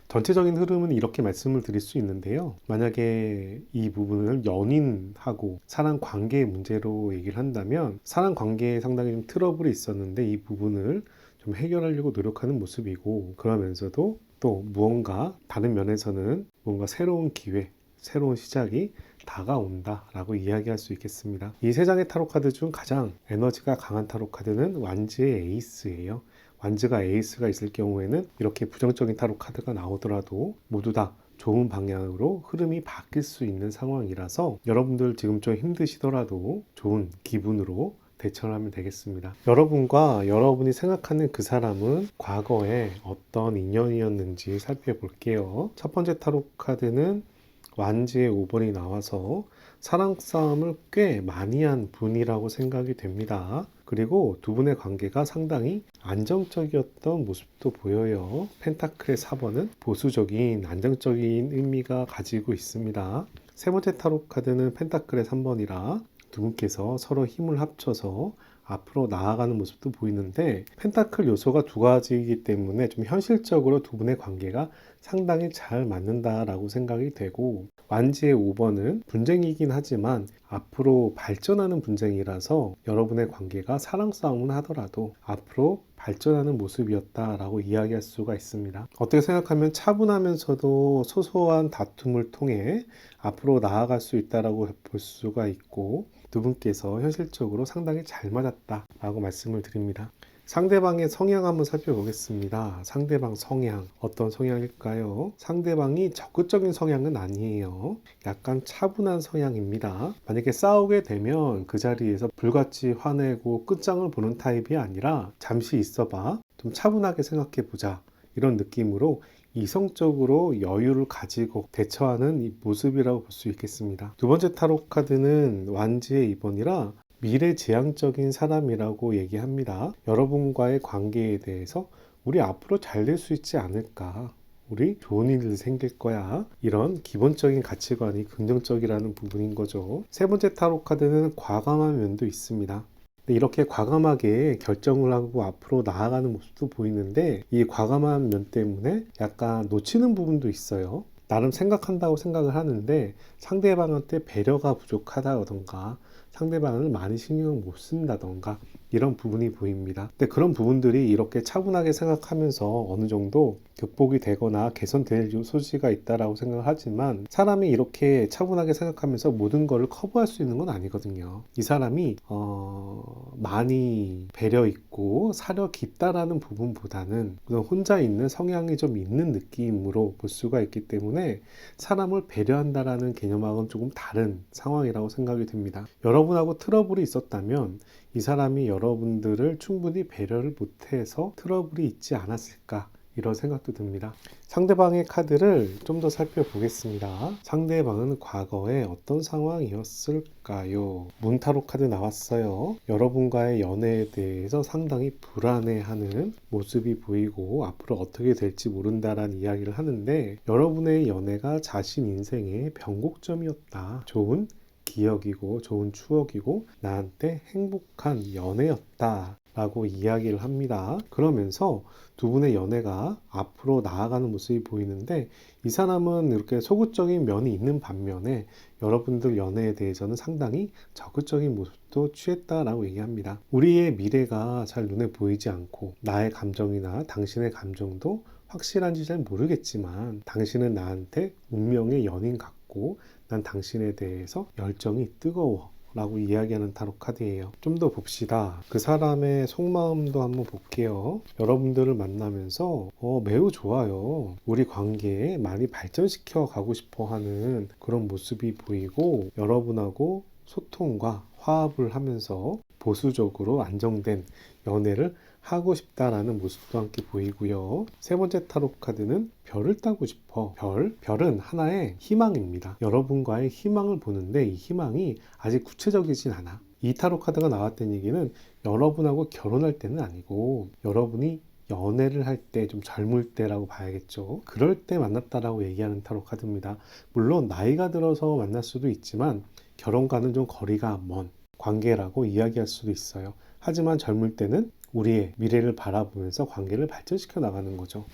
전체적인 흐름은 이렇게 말씀을 드릴 수 있는데요. 만약에 이 부분을 연인하고 사랑 관계의 문제로 얘기를 한다면, 사랑 관계에 상당히 좀 트러블이 있었는데 이 부분을 좀 해결하려고 노력하는 모습이고, 그러면서도 또 무언가 다른 면에서는 뭔가 새로운 기회, 새로운 시작이 다가온다 라고 이야기할 수 있겠습니다. 이 세 장의 타로 카드 중 가장 에너지가 강한 타로 카드는 완즈의 에이스예요. 완즈가 에이스가 있을 경우에는 이렇게 부정적인 타로 카드가 나오더라도 모두 다 좋은 방향으로 흐름이 바뀔 수 있는 상황이라서 여러분들 지금 좀 힘드시더라도 좋은 기분으로 대처를 하면 되겠습니다. 여러분과 여러분이 생각하는 그 사람은 과거에 어떤 인연이었는지 살펴볼게요. 첫 번째 타로 카드는 완즈의 5번이 나와서 사랑 싸움을 꽤 많이 한 분이라고 생각이 됩니다. 그리고 두 분의 관계가 상당히 안정적이었던 모습도 보여요. 펜타클의 4번은 보수적인 안정적인 의미가 가지고 있습니다. 세 번째 타로 카드는 펜타클의 3번이라 두 분께서 서로 힘을 합쳐서 앞으로 나아가는 모습도 보이는데, 펜타클 요소가 두 가지이기 때문에 좀 현실적으로 두 분의 관계가 상당히 잘 맞는다라고 생각이 되고, 완지의 5번은 분쟁이긴 하지만 앞으로 발전하는 분쟁이라서 여러분의 관계가 사랑 싸움은 하더라도 앞으로 발전하는 모습이었다라고 이야기할 수가 있습니다. 어떻게 생각하면 차분하면서도 소소한 다툼을 통해 앞으로 나아갈 수 있다라고 볼 수가 있고, 두 분께서 현실적으로 상당히 잘 맞았다라고 말씀을 드립니다. 상대방의 성향 한번 살펴보겠습니다. 상대방 성향, 어떤 성향일까요? 상대방이 적극적인 성향은 아니에요. 약간 차분한 성향입니다. 만약에 싸우게 되면 그 자리에서 불같이 화내고 끝장을 보는 타입이 아니라 잠시 있어봐, 좀 차분하게 생각해보자, 이런 느낌으로 이성적으로 여유를 가지고 대처하는 이 모습이라고 볼 수 있겠습니다. 두 번째 타로 카드는 완지의 2번이라 미래지향적인 사람이라고 얘기합니다. 여러분과의 관계에 대해서 우리 앞으로 잘 될 수 있지 않을까, 우리 좋은 일이 생길 거야, 이런 기본적인 가치관이 긍정적이라는 부분인 거죠. 세 번째 타로 카드는 과감한 면도 있습니다. 이렇게 과감하게 결정을 하고 앞으로 나아가는 모습도 보이는데, 이 과감한 면 때문에 약간 놓치는 부분도 있어요. 나름 생각한다고 생각을 하는데 상대방한테 배려가 부족하다던가 상대방을 많이 신경을 못 쓴다던가 이런 부분이 보입니다. 근데 그런 부분들이 이렇게 차분하게 생각하면서 어느 정도 극복이 되거나 개선될 소지가 있다라고 생각을 하지만, 사람이 이렇게 차분하게 생각하면서 모든 것을 커버할 수 있는 건 아니거든요. 이 사람이 많이 배려 있고 사려 깊다라는 부분보다는 그냥 혼자 있는 성향이 좀 있는 느낌으로 볼 수가 있기 때문에 사람을 배려한다라는 개념하고는 조금 다른 상황이라고 생각이 됩니다. 여러분하고 트러블이 있었다면 이 사람이 여러분들을 충분히 배려를 못해서 트러블이 있지 않았을까, 이런 생각도 듭니다. 상대방의 카드를 좀 더 살펴보겠습니다. 상대방은 과거에 어떤 상황이었을까요? 문타로 카드 나왔어요. 여러분과의 연애에 대해서 상당히 불안해하는 모습이 보이고 앞으로 어떻게 될지 모른다라는 이야기를 하는데, 여러분의 연애가 자신 인생의 변곡점이었다. 좋은 기억이고 좋은 추억이고 나한테 행복한 연애였다 라고 이야기를 합니다. 그러면서 두 분의 연애가 앞으로 나아가는 모습이 보이는데, 이 사람은 이렇게 소극적인 면이 있는 반면에 여러분들 연애에 대해서는 상당히 적극적인 모습도 취했다라고 얘기합니다. 우리의 미래가 잘 눈에 보이지 않고 나의 감정이나 당신의 감정도 확실한지 잘 모르겠지만 당신은 나한테 운명의 연인 같고 난 당신에 대해서 열정이 뜨거워 라고 이야기하는 타로 카드예요. 좀 더 봅시다. 그 사람의 속마음도 한번 볼게요. 여러분들을 만나면서 매우 좋아요. 우리 관계에 많이 발전시켜 가고 싶어 하는 그런 모습이 보이고, 여러분하고 소통과 화합을 하면서 보수적으로 안정된 연애를 하고 싶다라는 모습도 함께 보이고요. 세 번째 타로 카드는 별을 따고 싶어. 별은 하나의 희망입니다. 여러분과의 희망을 보는데 이 희망이 아직 구체적이진 않아. 이 타로 카드가 나왔다는 얘기는 여러분하고 결혼할 때는 아니고 여러분이 연애를 할 때, 좀 젊을 때라고 봐야겠죠. 그럴 때 만났다라고 얘기하는 타로 카드입니다. 물론 나이가 들어서 만날 수도 있지만 결혼과는 좀 거리가 먼 관계라고 이야기할 수도 있어요. 하지만 젊을 때는 우리의 미래를 바라보면서 관계를 발전시켜 나가는 거죠.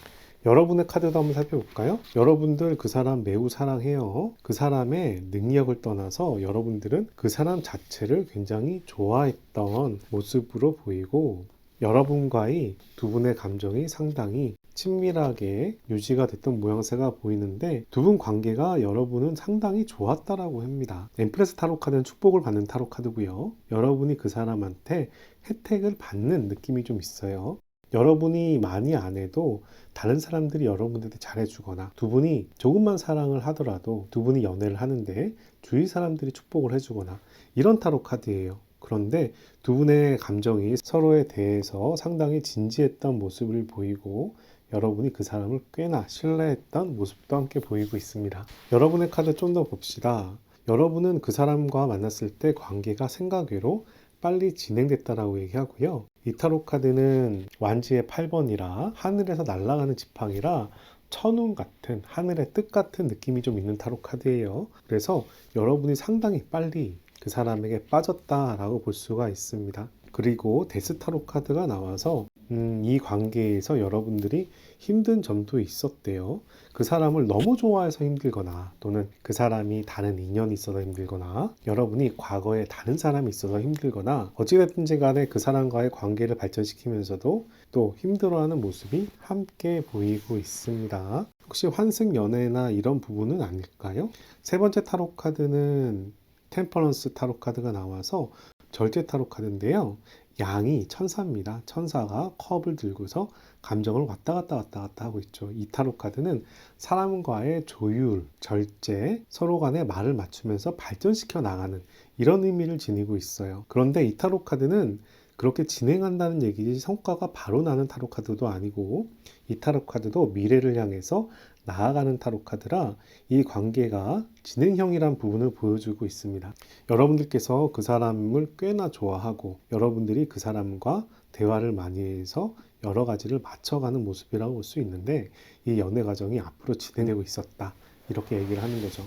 여러분의 카드도 한번 살펴볼까요? 여러분들 그 사람 매우 사랑해요. 그 사람의 능력을 떠나서 여러분들은 그 사람 자체를 굉장히 좋아했던 모습으로 보이고, 여러분과의 두 분의 감정이 상당히 친밀하게 유지가 됐던 모양새가 보이는데, 두 분 관계가 여러분은 상당히 좋았다라고 합니다. 엠프레스 타로 카드는 축복을 받는 타로 카드고요. 여러분이 그 사람한테 혜택을 받는 느낌이 좀 있어요. 여러분이 많이 안 해도 다른 사람들이 여러분한테 잘해주거나, 두 분이 조금만 사랑을 하더라도 두 분이 연애를 하는데 주위 사람들이 축복을 해주거나, 이런 타로 카드예요. 그런데 두 분의 감정이 서로에 대해서 상당히 진지했던 모습을 보이고, 여러분이 그 사람을 꽤나 신뢰했던 모습도 함께 보이고 있습니다. 여러분의 카드 좀 더 봅시다. 여러분은 그 사람과 만났을 때 관계가 생각외로 빨리 진행됐다라고 얘기하고요. 이 타로 카드는 완지의 8번이라 하늘에서 날아가는 지팡이라 천운 같은, 하늘의 뜻 같은 느낌이 좀 있는 타로 카드예요. 그래서 여러분이 상당히 빨리 그 사람에게 빠졌다라고 볼 수가 있습니다. 그리고 데스 타로 카드가 나와서 이 관계에서 여러분들이 힘든 점도 있었대요. 그 사람을 너무 좋아해서 힘들거나, 또는 그 사람이 다른 인연이 있어서 힘들거나, 여러분이 과거에 다른 사람이 있어서 힘들거나, 어찌됐든지 간에 그 사람과의 관계를 발전시키면서도 또 힘들어하는 모습이 함께 보이고 있습니다. 혹시 환승 연애나 이런 부분은 아닐까요? 세 번째 타로 카드는 템퍼런스 타로 카드가 나와서 절제 타로 카드인데요. 양이 천사입니다. 천사가 컵을 들고서 감정을 왔다 갔다 하고 있죠. 이 타로 카드는 사람과의 조율, 절제, 서로 간의 말을 맞추면서 발전시켜 나가는 이런 의미를 지니고 있어요. 그런데 이 타로 카드는 그렇게 진행한다는 얘기지 성과가 바로 나는 타로 카드도 아니고, 이 타로 카드도 미래를 향해서 나아가는 타로 카드라 이 관계가 진행형이란 부분을 보여주고 있습니다. 여러분들께서 그 사람을 꽤나 좋아하고 여러분들이 그 사람과 대화를 많이 해서 여러 가지를 맞춰가는 모습이라고 볼 수 있는데, 이 연애 과정이 앞으로 진행되고 있었다, 이렇게 얘기를 하는 거죠.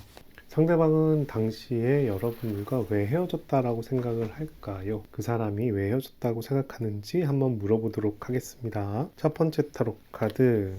상대방은 당시에 여러분들과 왜 헤어졌다라고 생각을 할까요? 그 사람이 왜 헤어졌다고 생각하는지 한번 물어보도록 하겠습니다. 첫 번째 타로 카드,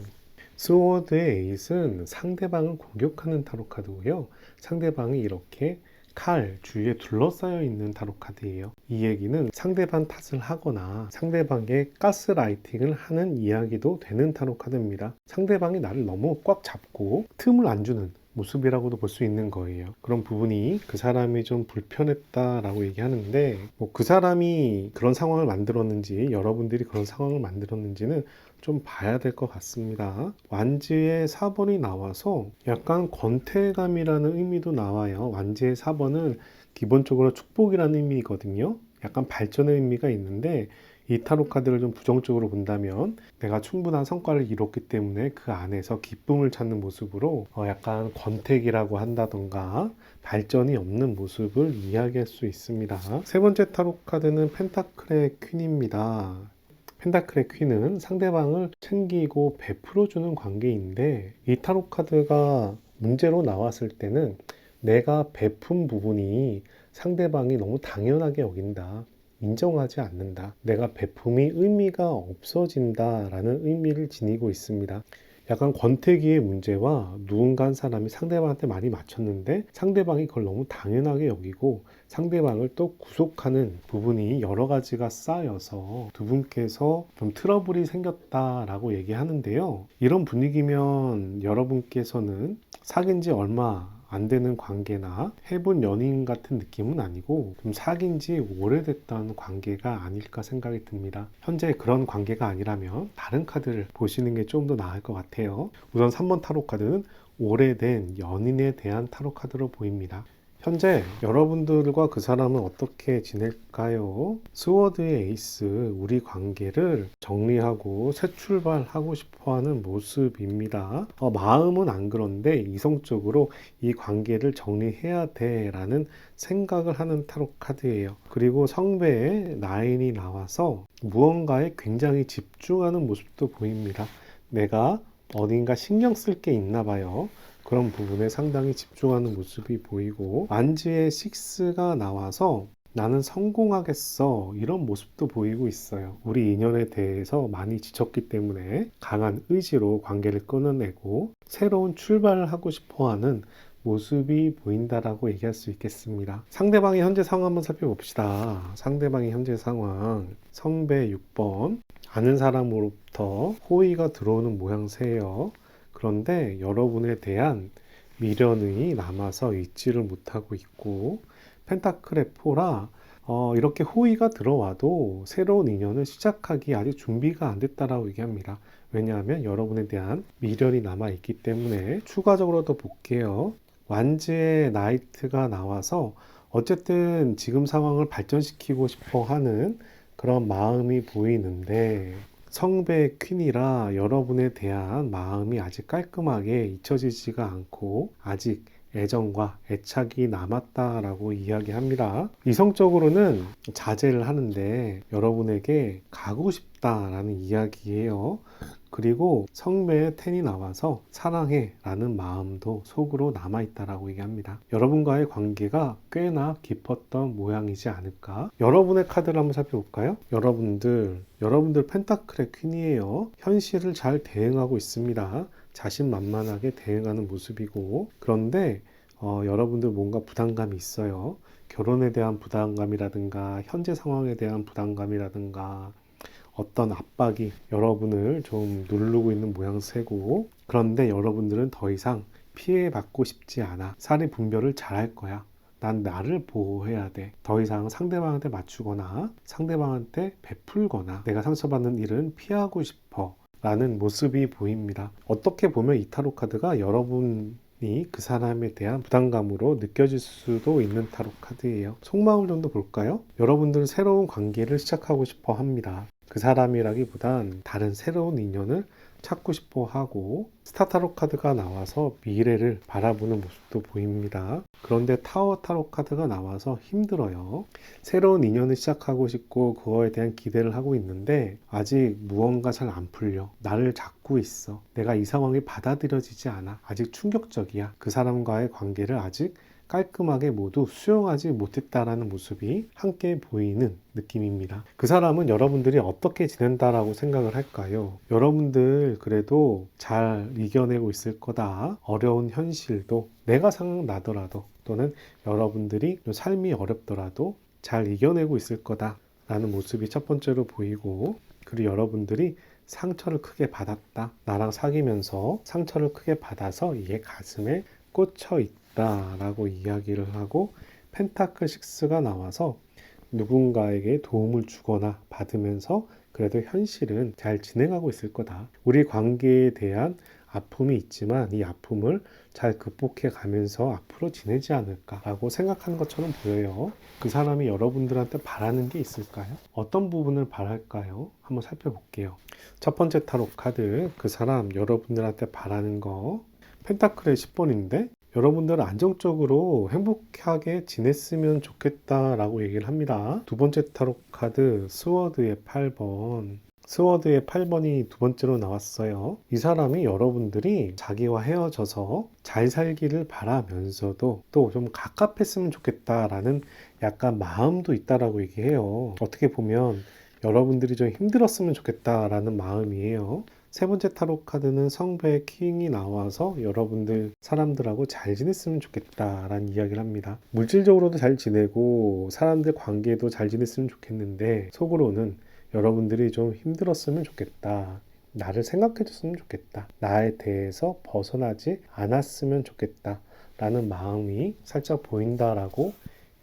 스워드의 에잇은 상대방을 공격하는 타로 카드고요. 상대방이 이렇게 칼 주위에 둘러싸여 있는 타로 카드예요. 이 얘기는 상대방 탓을 하거나 상대방의 가스라이팅을 하는 이야기도 되는 타로 카드입니다. 상대방이 나를 너무 꽉 잡고 틈을 안 주는 모습이라고도 볼 수 있는 거예요. 그런 부분이 그 사람이 좀 불편했다라고 얘기하는데, 그 사람이 그런 상황을 만들었는지 여러분들이 그런 상황을 만들었는지는 좀 봐야 될 것 같습니다. 완지의 4번이 나와서 약간 권태감이라는 의미도 나와요. 완지의 4번은 기본적으로 축복이라는 의미거든요. 약간 발전의 의미가 있는데 이 타로 카드를 좀 부정적으로 본다면 내가 충분한 성과를 이뤘기 때문에 그 안에서 기쁨을 찾는 모습으로 약간 권태기라고 한다던가 발전이 없는 모습을 이야기할 수 있습니다. 세 번째 타로 카드는 펜타클의 퀸입니다. 펜타클의 퀸은 상대방을 챙기고 베풀어주는 관계인데 이 타로 카드가 문제로 나왔을 때는 내가 베푼 부분이 상대방이 너무 당연하게 여긴다. 인정하지 않는다. 내가 베품이 의미가 없어진다라는 의미를 지니고 있습니다. 약간 권태기의 문제와 누군가 한 사람이 상대방한테 많이 맞췄는데 상대방이 그걸 너무 당연하게 여기고 상대방을 또 구속하는 부분이 여러 가지가 쌓여서 두 분께서 좀 트러블이 생겼다라고 얘기하는데요. 이런 분위기면 여러분께서는 사귄 지 얼마 안 되는 관계나 해본 연인 같은 느낌은 아니고 좀 사귄 지 오래됐던 관계가 아닐까 생각이 듭니다. 현재 그런 관계가 아니라면 다른 카드를 보시는 게 좀 더 나을 것 같아요. 우선 3번 타로 카드는 오래된 연인에 대한 타로 카드로 보입니다. 현재 여러분들과 그 사람은 어떻게 지낼까요? 스워드의 에이스, 우리 관계를 정리하고 새 출발하고 싶어하는 모습입니다. 마음은 안 그런데 이성적으로 이 관계를 정리해야 돼 라는 생각을 하는 타로 카드예요. 그리고 성배의 나인이 나와서 무언가에 굉장히 집중하는 모습도 보입니다. 내가 어딘가 신경 쓸 게 있나 봐요. 그런 부분에 상당히 집중하는 모습이 보이고 만지의 6가 나와서 나는 성공하겠어 이런 모습도 보이고 있어요. 우리 인연에 대해서 많이 지쳤기 때문에 강한 의지로 관계를 끊어내고 새로운 출발을 하고 싶어하는 모습이 보인다라고 얘기할 수 있겠습니다. 상대방의 현재 상황 한번 살펴봅시다. 상대방의 현재 상황 성배 6번 아는 사람으로부터 호의가 들어오는 모양새예요. 그런데 여러분에 대한 미련이 남아서 잊지를 못하고 있고 펜타클의 4라 이렇게 호의가 들어와도 새로운 인연을 시작하기 아직 준비가 안 됐다라고 얘기합니다. 왜냐하면 여러분에 대한 미련이 남아있기 때문에 추가적으로 더 볼게요. 완지의 나이트가 나와서 어쨌든 지금 상황을 발전시키고 싶어 하는 그런 마음이 보이는데 성배의 퀸이라 여러분에 대한 마음이 아직 깔끔하게 잊혀지지가 않고 아직 애정과 애착이 남았다라고 이야기합니다. 이성적으로는 자제를 하는데 여러분에게 가고 싶다라는 이야기예요. 그리고 성매의 10이 나와서 사랑해 라는 마음도 속으로 남아있다라고 얘기합니다. 여러분과의 관계가 꽤나 깊었던 모양이지 않을까. 여러분의 카드를 한번 살펴볼까요? 여러분들 펜타클의 퀸이에요. 현실을 잘 대응하고 있습니다. 자신만만하게 대응하는 모습이고 그런데 여러분들 뭔가 부담감이 있어요. 결혼에 대한 부담감이라든가 현재 상황에 대한 부담감이라든가 어떤 압박이 여러분을 좀 누르고 있는 모양새고 그런데 여러분들은 더 이상 피해받고 싶지 않아. 사리 분별을 잘할 거야. 난 나를 보호해야 돼. 더 이상 상대방한테 맞추거나 상대방한테 베풀거나 내가 상처받는 일은 피하고 싶어 라는 모습이 보입니다. 어떻게 보면 이 타로 카드가 여러분이 그 사람에 대한 부담감으로 느껴질 수도 있는 타로 카드예요. 속마음을 좀 더 볼까요? 여러분들은 새로운 관계를 시작하고 싶어 합니다. 그 사람이라기보단 다른 새로운 인연을 찾고 싶어 하고 스타 타로 카드가 나와서 미래를 바라보는 모습도 보입니다. 그런데 타워 타로 카드가 나와서 힘들어요. 새로운 인연을 시작하고 싶고 그거에 대한 기대를 하고 있는데 아직 무언가 잘 안 풀려. 나를 잡고 있어. 내가 이 상황이 받아들여지지 않아. 아직 충격적이야. 그 사람과의 관계를 아직 깔끔하게 모두 수용하지 못했다라는 모습이 함께 보이는 느낌입니다. 그 사람은 여러분들이 어떻게 지낸다라고 생각을 할까요? 여러분들 그래도 잘 이겨내고 있을 거다. 어려운 현실도 내가 생각나더라도 또는 여러분들이 삶이 어렵더라도 잘 이겨내고 있을 거다 라는 모습이 첫 번째로 보이고 그리고 여러분들이 상처를 크게 받았다. 나랑 사귀면서 상처를 크게 받아서 이게 가슴에 꽂혀 있다. 라고 이야기를 하고 펜타클 6가 나와서 누군가에게 도움을 주거나 받으면서 그래도 현실은 잘 진행하고 있을 거다. 우리 관계에 대한 아픔이 있지만 이 아픔을 잘 극복해 가면서 앞으로 지내지 않을까라고 생각하는 것처럼 보여요. 그 사람이 여러분들한테 바라는 게 있을까요? 어떤 부분을 바랄까요? 한번 살펴볼게요. 첫 번째 타로 카드, 그 사람 여러분들한테 바라는 거, 펜타클의 10번인데 여러분들은 안정적으로 행복하게 지냈으면 좋겠다라고 얘기를 합니다. 두 번째 타로 카드, 스워드의 8번. 스워드의 8번이 두 번째로 나왔어요. 이 사람이 여러분들이 자기와 헤어져서 잘 살기를 바라면서도 또 좀 가깝했으면 좋겠다라는 약간 마음도 있다라고 얘기해요. 어떻게 보면 여러분들이 좀 힘들었으면 좋겠다라는 마음이에요. 세 번째 타로 카드는 성배의 킹이 나와서 여러분들 사람들하고 잘 지냈으면 좋겠다라는 이야기를 합니다. 물질적으로도 잘 지내고 사람들 관계도 잘 지냈으면 좋겠는데 속으로는 여러분들이 좀 힘들었으면 좋겠다. 나를 생각해 줬으면 좋겠다. 나에 대해서 벗어나지 않았으면 좋겠다. 라는 마음이 살짝 보인다라고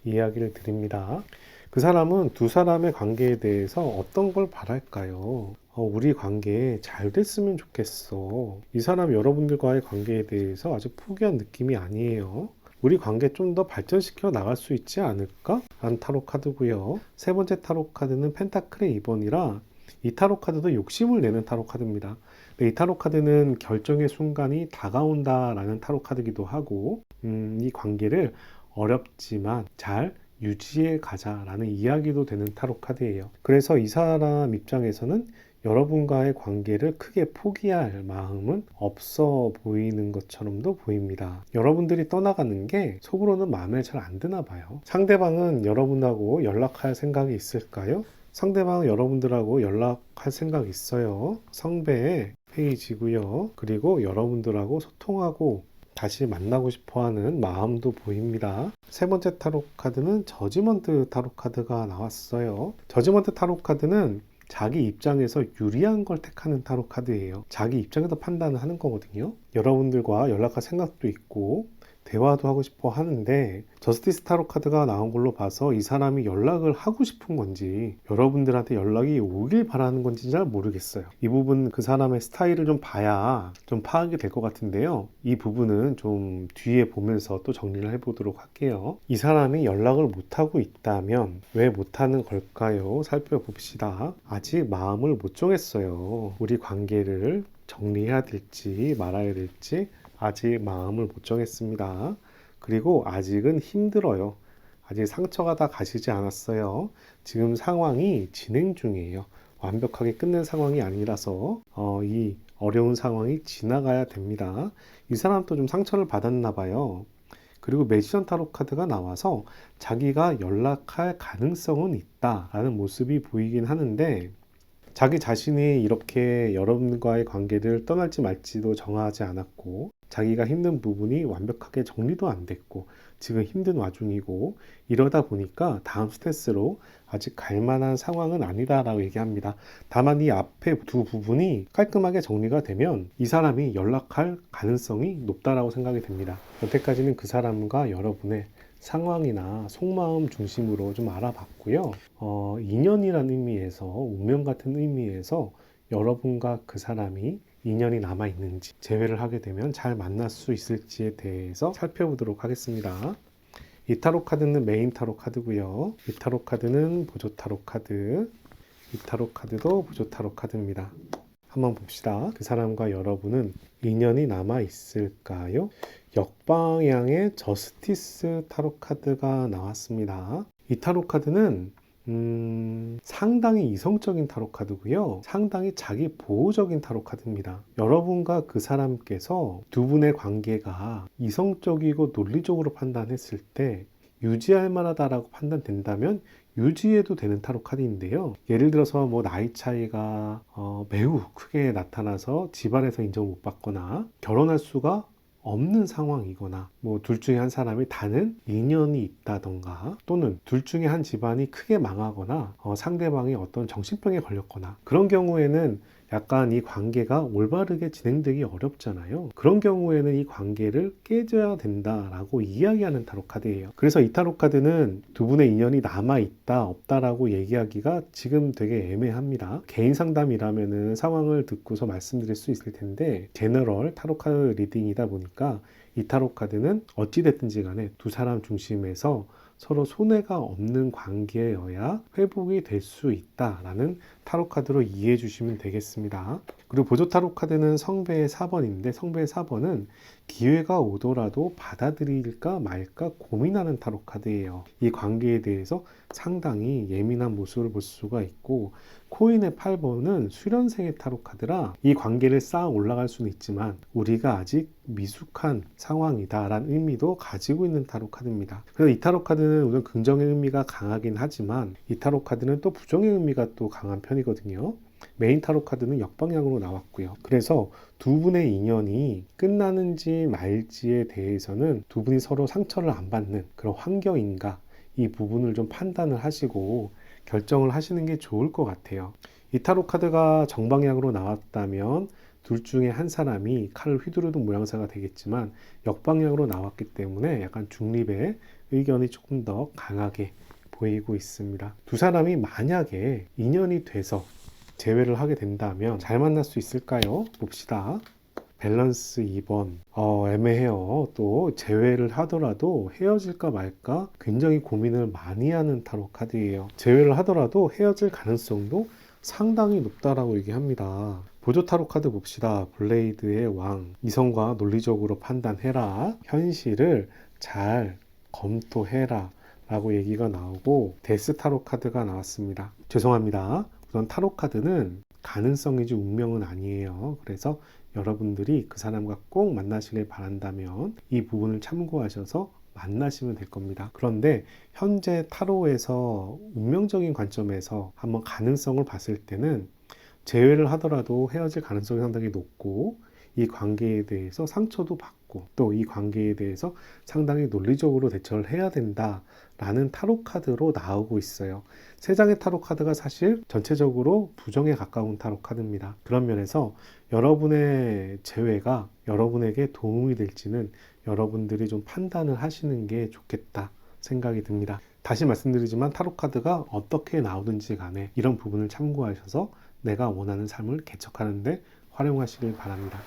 이야기를 드립니다. 그 사람은 두 사람의 관계에 대해서 어떤 걸 바랄까요? 우리 관계 잘 됐으면 좋겠어. 이 사람 여러분들과의 관계에 대해서 아주 포기한 느낌이 아니에요. 우리 관계 좀 더 발전시켜 나갈 수 있지 않을까? 라는 타로 카드고요. 세 번째 타로 카드는 펜타클의 2번이라 이 타로 카드도 욕심을 내는 타로 카드입니다. 이 타로 카드는 결정의 순간이 다가온다라는 타로 카드기도 하고 이 관계를 어렵지만 잘 유지해 가자라는 이야기도 되는 타로 카드예요. 그래서 이 사람 입장에서는 여러분과의 관계를 크게 포기할 마음은 없어 보이는 것처럼도 보입니다. 여러분들이 떠나가는 게 속으로는 마음에 잘 안 드나 봐요. 상대방은 여러분하고 연락할 생각이 있을까요? 상대방은 여러분들하고 연락할 생각 있어요. 성배의 페이지고요. 그리고 여러분들하고 소통하고 다시 만나고 싶어하는 마음도 보입니다. 세 번째 타로 카드는 저지먼트 타로 카드가 나왔어요. 저지먼트 타로 카드는 자기 입장에서 유리한 걸 택하는 타로 카드예요. 자기 입장에서 판단을 하는 거거든요. 여러분들과 연락할 생각도 있고 대화도 하고 싶어 하는데 저스티스 타로 카드가 나온 걸로 봐서 이 사람이 연락을 하고 싶은 건지 여러분들한테 연락이 오길 바라는 건지 잘 모르겠어요. 이 부분 그 사람의 스타일을 좀 봐야 좀 파악이 될 것 같은데요. 이 부분은 좀 뒤에 보면서 또 정리를 해보도록 할게요. 이 사람이 연락을 못하고 있다면 왜 못하는 걸까요? 살펴봅시다. 아직 마음을 못 정했어요. 우리 관계를 정리해야 될지 말아야 될지 아직 마음을 못 정했습니다. 그리고 아직은 힘들어요. 아직 상처가 다 가시지 않았어요. 지금 상황이 진행 중이에요. 완벽하게 끝낸 상황이 아니라서 이 어려운 상황이 지나가야 됩니다. 이 사람도 좀 상처를 받았나 봐요. 그리고 매지션 타로 카드가 나와서 자기가 연락할 가능성은 있다라는 모습이 보이긴 하는데 자기 자신이 이렇게 여러분과의 관계를 떠날지 말지도 정하지 않았고 자기가 힘든 부분이 완벽하게 정리도 안 됐고 지금 힘든 와중이고 이러다 보니까 다음 스테스로 아직 갈 만한 상황은 아니다라고 얘기합니다. 다만 이 앞에 두 부분이 깔끔하게 정리가 되면 이 사람이 연락할 가능성이 높다라고 생각이 됩니다. 여태까지는 그 사람과 여러분의 상황이나 속마음 중심으로 좀 알아봤고요. 인연이라는 의미에서 운명 같은 의미에서 여러분과 그 사람이 인연이 남아있는지 재회를 하게 되면 잘 만날 수 있을지에 대해서 살펴보도록 하겠습니다. 이 타로 카드는 메인 타로 카드고요. 이 타로 카드는 보조 타로 카드, 이 타로 카드도 보조 타로 카드입니다. 한번 봅시다. 그 사람과 여러분은 인연이 남아 있을까요? 역방향의 저스티스 타로 카드가 나왔습니다. 이 타로 카드는 상당히 이성적인 타로 카드고요. 상당히 자기 보호적인 타로 카드입니다. 여러분과 그 사람께서 두 분의 관계가 이성적이고 논리적으로 판단했을 때 유지할 만하다라고 판단된다면 유지해도 되는 타로 카드인데요. 예를 들어서 뭐 나이 차이가 매우 크게 나타나서 집안에서 인정을 못 받거나 결혼할 수가 없는 상황이거나 뭐 둘 중에 한 사람이 다는 인연이 있다던가 또는 둘 중에 한 집안이 크게 망하거나 상대방이 어떤 정신병에 걸렸거나 그런 경우에는 약간 이 관계가 올바르게 진행되기 어렵잖아요. 그런 경우에는 이 관계를 깨져야 된다라고 이야기하는 타로 카드예요. 그래서 이 타로 카드는 두 분의 인연이 남아있다 없다라고 얘기하기가 지금 되게 애매합니다. 개인 상담이라면은 상황을 듣고서 말씀드릴 수 있을 텐데, 제너럴 타로 카드 리딩이다 보니까 이 타로 카드는 어찌됐든지 간에 두 사람 중심에서 서로 손해가 없는 관계여야 회복이 될 수 있다라는 타로 카드로 이해해 주시면 되겠습니다. 그리고 보조 타로 카드는 성배의 4번인데, 성배의 4번은 기회가 오더라도 받아들일까 말까 고민하는 타로 카드예요. 이 관계에 대해서 상당히 예민한 모습을 볼 수가 있고, 코인의 8번은 수련생의 타로 카드라 이 관계를 쌓아 올라갈 수는 있지만 우리가 아직 미숙한 상황이다 라는 의미도 가지고 있는 타로 카드입니다. 그래서 이 타로 카드는 우선 긍정의 의미가 강하긴 하지만 이 타로 카드는 또 부정의 의미가 또 강한 편이거든요. 메인 타로 카드는 역방향으로 나왔고요. 그래서 두 분의 인연이 끝나는지 말지에 대해서는 두 분이 서로 상처를 안 받는 그런 환경인가, 이 부분을 좀 판단을 하시고 결정을 하시는 게 좋을 것 같아요. 이 타로 카드가 정방향으로 나왔다면 둘 중에 한 사람이 칼을 휘두르는 모양새가 되겠지만, 역방향으로 나왔기 때문에 약간 중립의 의견이 조금 더 강하게 보이고 있습니다. 두 사람이 만약에 인연이 돼서 재회를 하게 된다면 잘 만날 수 있을까요? 봅시다. 밸런스 2번. 애매해요. 또 재회를 하더라도 헤어질까 말까 굉장히 고민을 많이 하는 타로 카드예요. 재회를 하더라도 헤어질 가능성도 상당히 높다라고 얘기합니다. 보조 타로 카드 봅시다. 블레이드의 왕. 이성과 논리적으로 판단해라. 현실을 잘 검토해라 라고 얘기가 나오고, 데스 타로 카드가 나왔습니다. 죄송합니다. 우선 타로 카드는 가능성이지 운명은 아니에요. 그래서 여러분들이 그 사람과 꼭 만나시길 바란다면 이 부분을 참고하셔서 만나시면 될 겁니다. 그런데 현재 타로에서 운명적인 관점에서 한번 가능성을 봤을 때는 재회를 하더라도 헤어질 가능성이 상당히 높고, 이 관계에 대해서 상처도 받고, 또 이 관계에 대해서 상당히 논리적으로 대처를 해야 된다라는 타로 카드로 나오고 있어요. 세 장의 타로 카드가 사실 전체적으로 부정에 가까운 타로 카드입니다. 그런 면에서 여러분의 재회가 여러분에게 도움이 될지는 여러분들이 좀 판단을 하시는 게 좋겠다 생각이 듭니다. 다시 말씀드리지만 타로 카드가 어떻게 나오든지 간에 이런 부분을 참고하셔서 내가 원하는 삶을 개척하는데 활용하시길 바랍니다.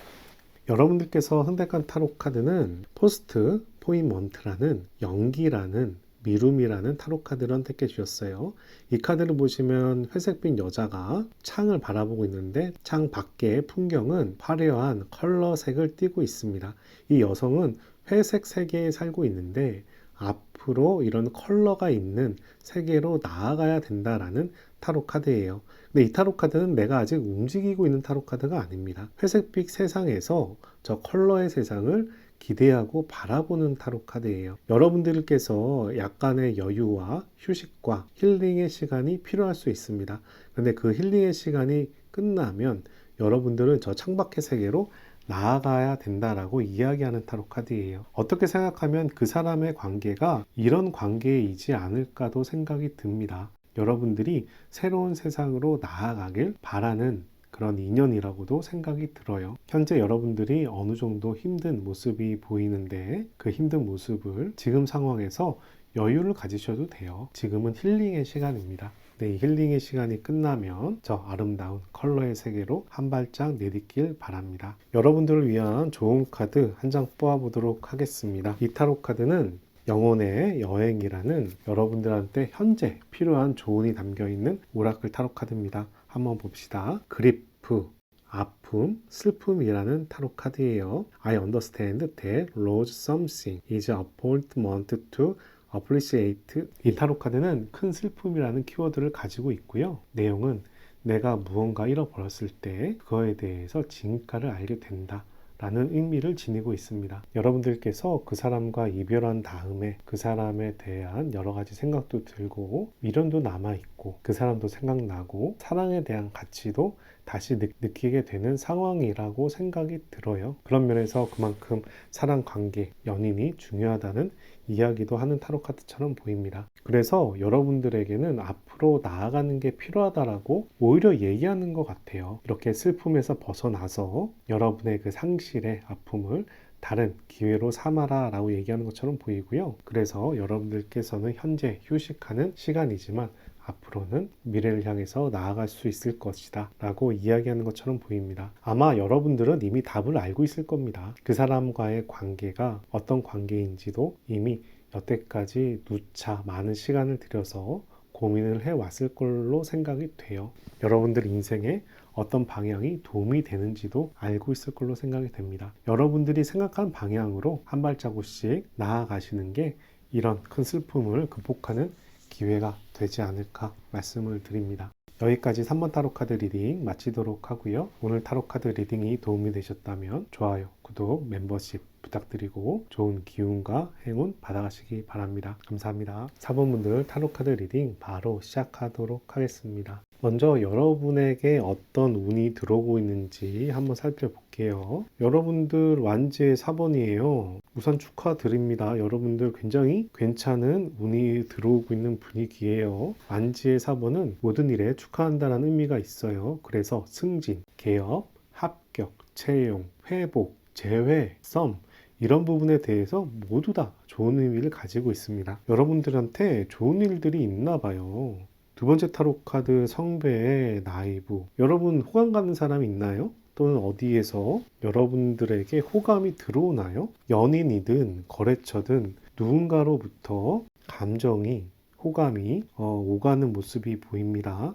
여러분들께서 선택한 타로 카드는 포스트 포인먼트라는 연기라는 미룸이라는 타로 카드를 선택해 주셨어요. 이 카드를 보시면 회색빛 여자가 창을 바라보고 있는데, 창 밖의 풍경은 화려한 컬러색을 띠고 있습니다. 이 여성은 회색 세계에 살고 있는데 앞으로 이런 컬러가 있는 세계로 나아가야 된다라는 타로 카드예요. 근데 이 타로 카드는 내가 아직 움직이고 있는 타로 카드가 아닙니다. 회색빛 세상에서 저 컬러의 세상을 기대하고 바라보는 타로 카드예요. 여러분들께서 약간의 여유와 휴식과 힐링의 시간이 필요할 수 있습니다. 그런데 그 힐링의 시간이 끝나면 여러분들은 저 창밖의 세계로 나아가야 된다라고 이야기하는 타로 카드예요. 어떻게 생각하면 그 사람의 관계가 이런 관계이지 않을까도 생각이 듭니다. 여러분들이 새로운 세상으로 나아가길 바라는 그런 인연이라고도 생각이 들어요. 현재 여러분들이 어느 정도 힘든 모습이 보이는데, 그 힘든 모습을 지금 상황에서 여유를 가지셔도 돼요. 지금은 힐링의 시간입니다. 이 힐링의 시간이 끝나면 저 아름다운 컬러의 세계로 한 발짝 내딛길 바랍니다. 여러분들을 위한 좋은 카드 한 장 뽑아보도록 하겠습니다. 이 타로 카드는 영혼의 여행이라는 여러분들한테 현재 필요한 조언이 담겨있는 오라클 타로 카드입니다. 한번 봅시다. 그리프, 아픔, 슬픔이라는 타로 카드예요. I understand that lose something is important to appreciate. 이 타로 카드는 큰 슬픔이라는 키워드를 가지고 있고요. 내용은 내가 무언가 잃어버렸을 때 그거에 대해서 진가를 알게 된다 라는 의미를 지니고 있습니다. 여러분들께서 그 사람과 이별한 다음에 그 사람에 대한 여러 가지 생각도 들고 미련도 남아있고 생각났고 그 사람도 생각나고 사랑에 대한 가치도 다시 느끼게 되는 상황이라고 생각이 들어요. 그런 면에서 그만큼 사랑 관계, 연인이 중요하다는 이야기도 하는 타로 카드처럼 보입니다. 그래서 여러분들에게는 앞으로 나아가는 게 필요하다라고 오히려 얘기하는 것 같아요. 이렇게 슬픔에서 벗어나서 여러분의 그 상실의 아픔을 다른 기회로 삼아라 라고 얘기하는 것처럼 보이고요. 그래서 여러분들께서는 현재 휴식하는 시간이지만 앞으로는 미래를 향해서 나아갈 수 있을 것이다 라고 이야기하는 것처럼 보입니다. 아마 여러분들은 이미 답을 알고 있을 겁니다. 그 사람과의 관계가 어떤 관계인지도 이미 여태까지 누차 많은 시간을 들여서 고민을 해왔을 걸로 생각이 돼요. 여러분들 인생에 어떤 방향이 도움이 되는지도 알고 있을 걸로 생각이 됩니다. 여러분들이 생각한 방향으로 한 발자국씩 나아가시는 게 이런 큰 슬픔을 극복하는 기회가 되지 않을까 말씀을 드립니다. 여기까지 3번 타로카드 리딩 마치도록 하고요. 오늘 타로카드 리딩이 도움이 되셨다면 좋아요, 구독, 멤버십 부탁드리고 좋은 기운과 행운 받아가시기 바랍니다. 감사합니다. 4번 분들 타로카드 리딩 바로 시작하도록 하겠습니다. 먼저 여러분에게 어떤 운이 들어오고 있는지 한번 살펴볼게요. 여러분들 완지의 4번이에요. 우선 축하드립니다. 여러분들 굉장히 괜찮은 운이 들어오고 있는 분위기예요. 완지의 4번은 모든 일에 축하한다는 의미가 있어요. 그래서 승진, 개업, 합격, 채용, 회복, 재회, 썸 이런 부분에 대해서 모두 다 좋은 의미를 가지고 있습니다. 여러분들한테 좋은 일들이 있나 봐요. 두 번째 타로 카드 성배의 나이부. 여러분 호감 가는 사람 있나요? 또는 어디에서 여러분들에게 호감이 들어오나요? 연인이든 거래처든 누군가로부터 감정이 호감이 오가는 모습이 보입니다.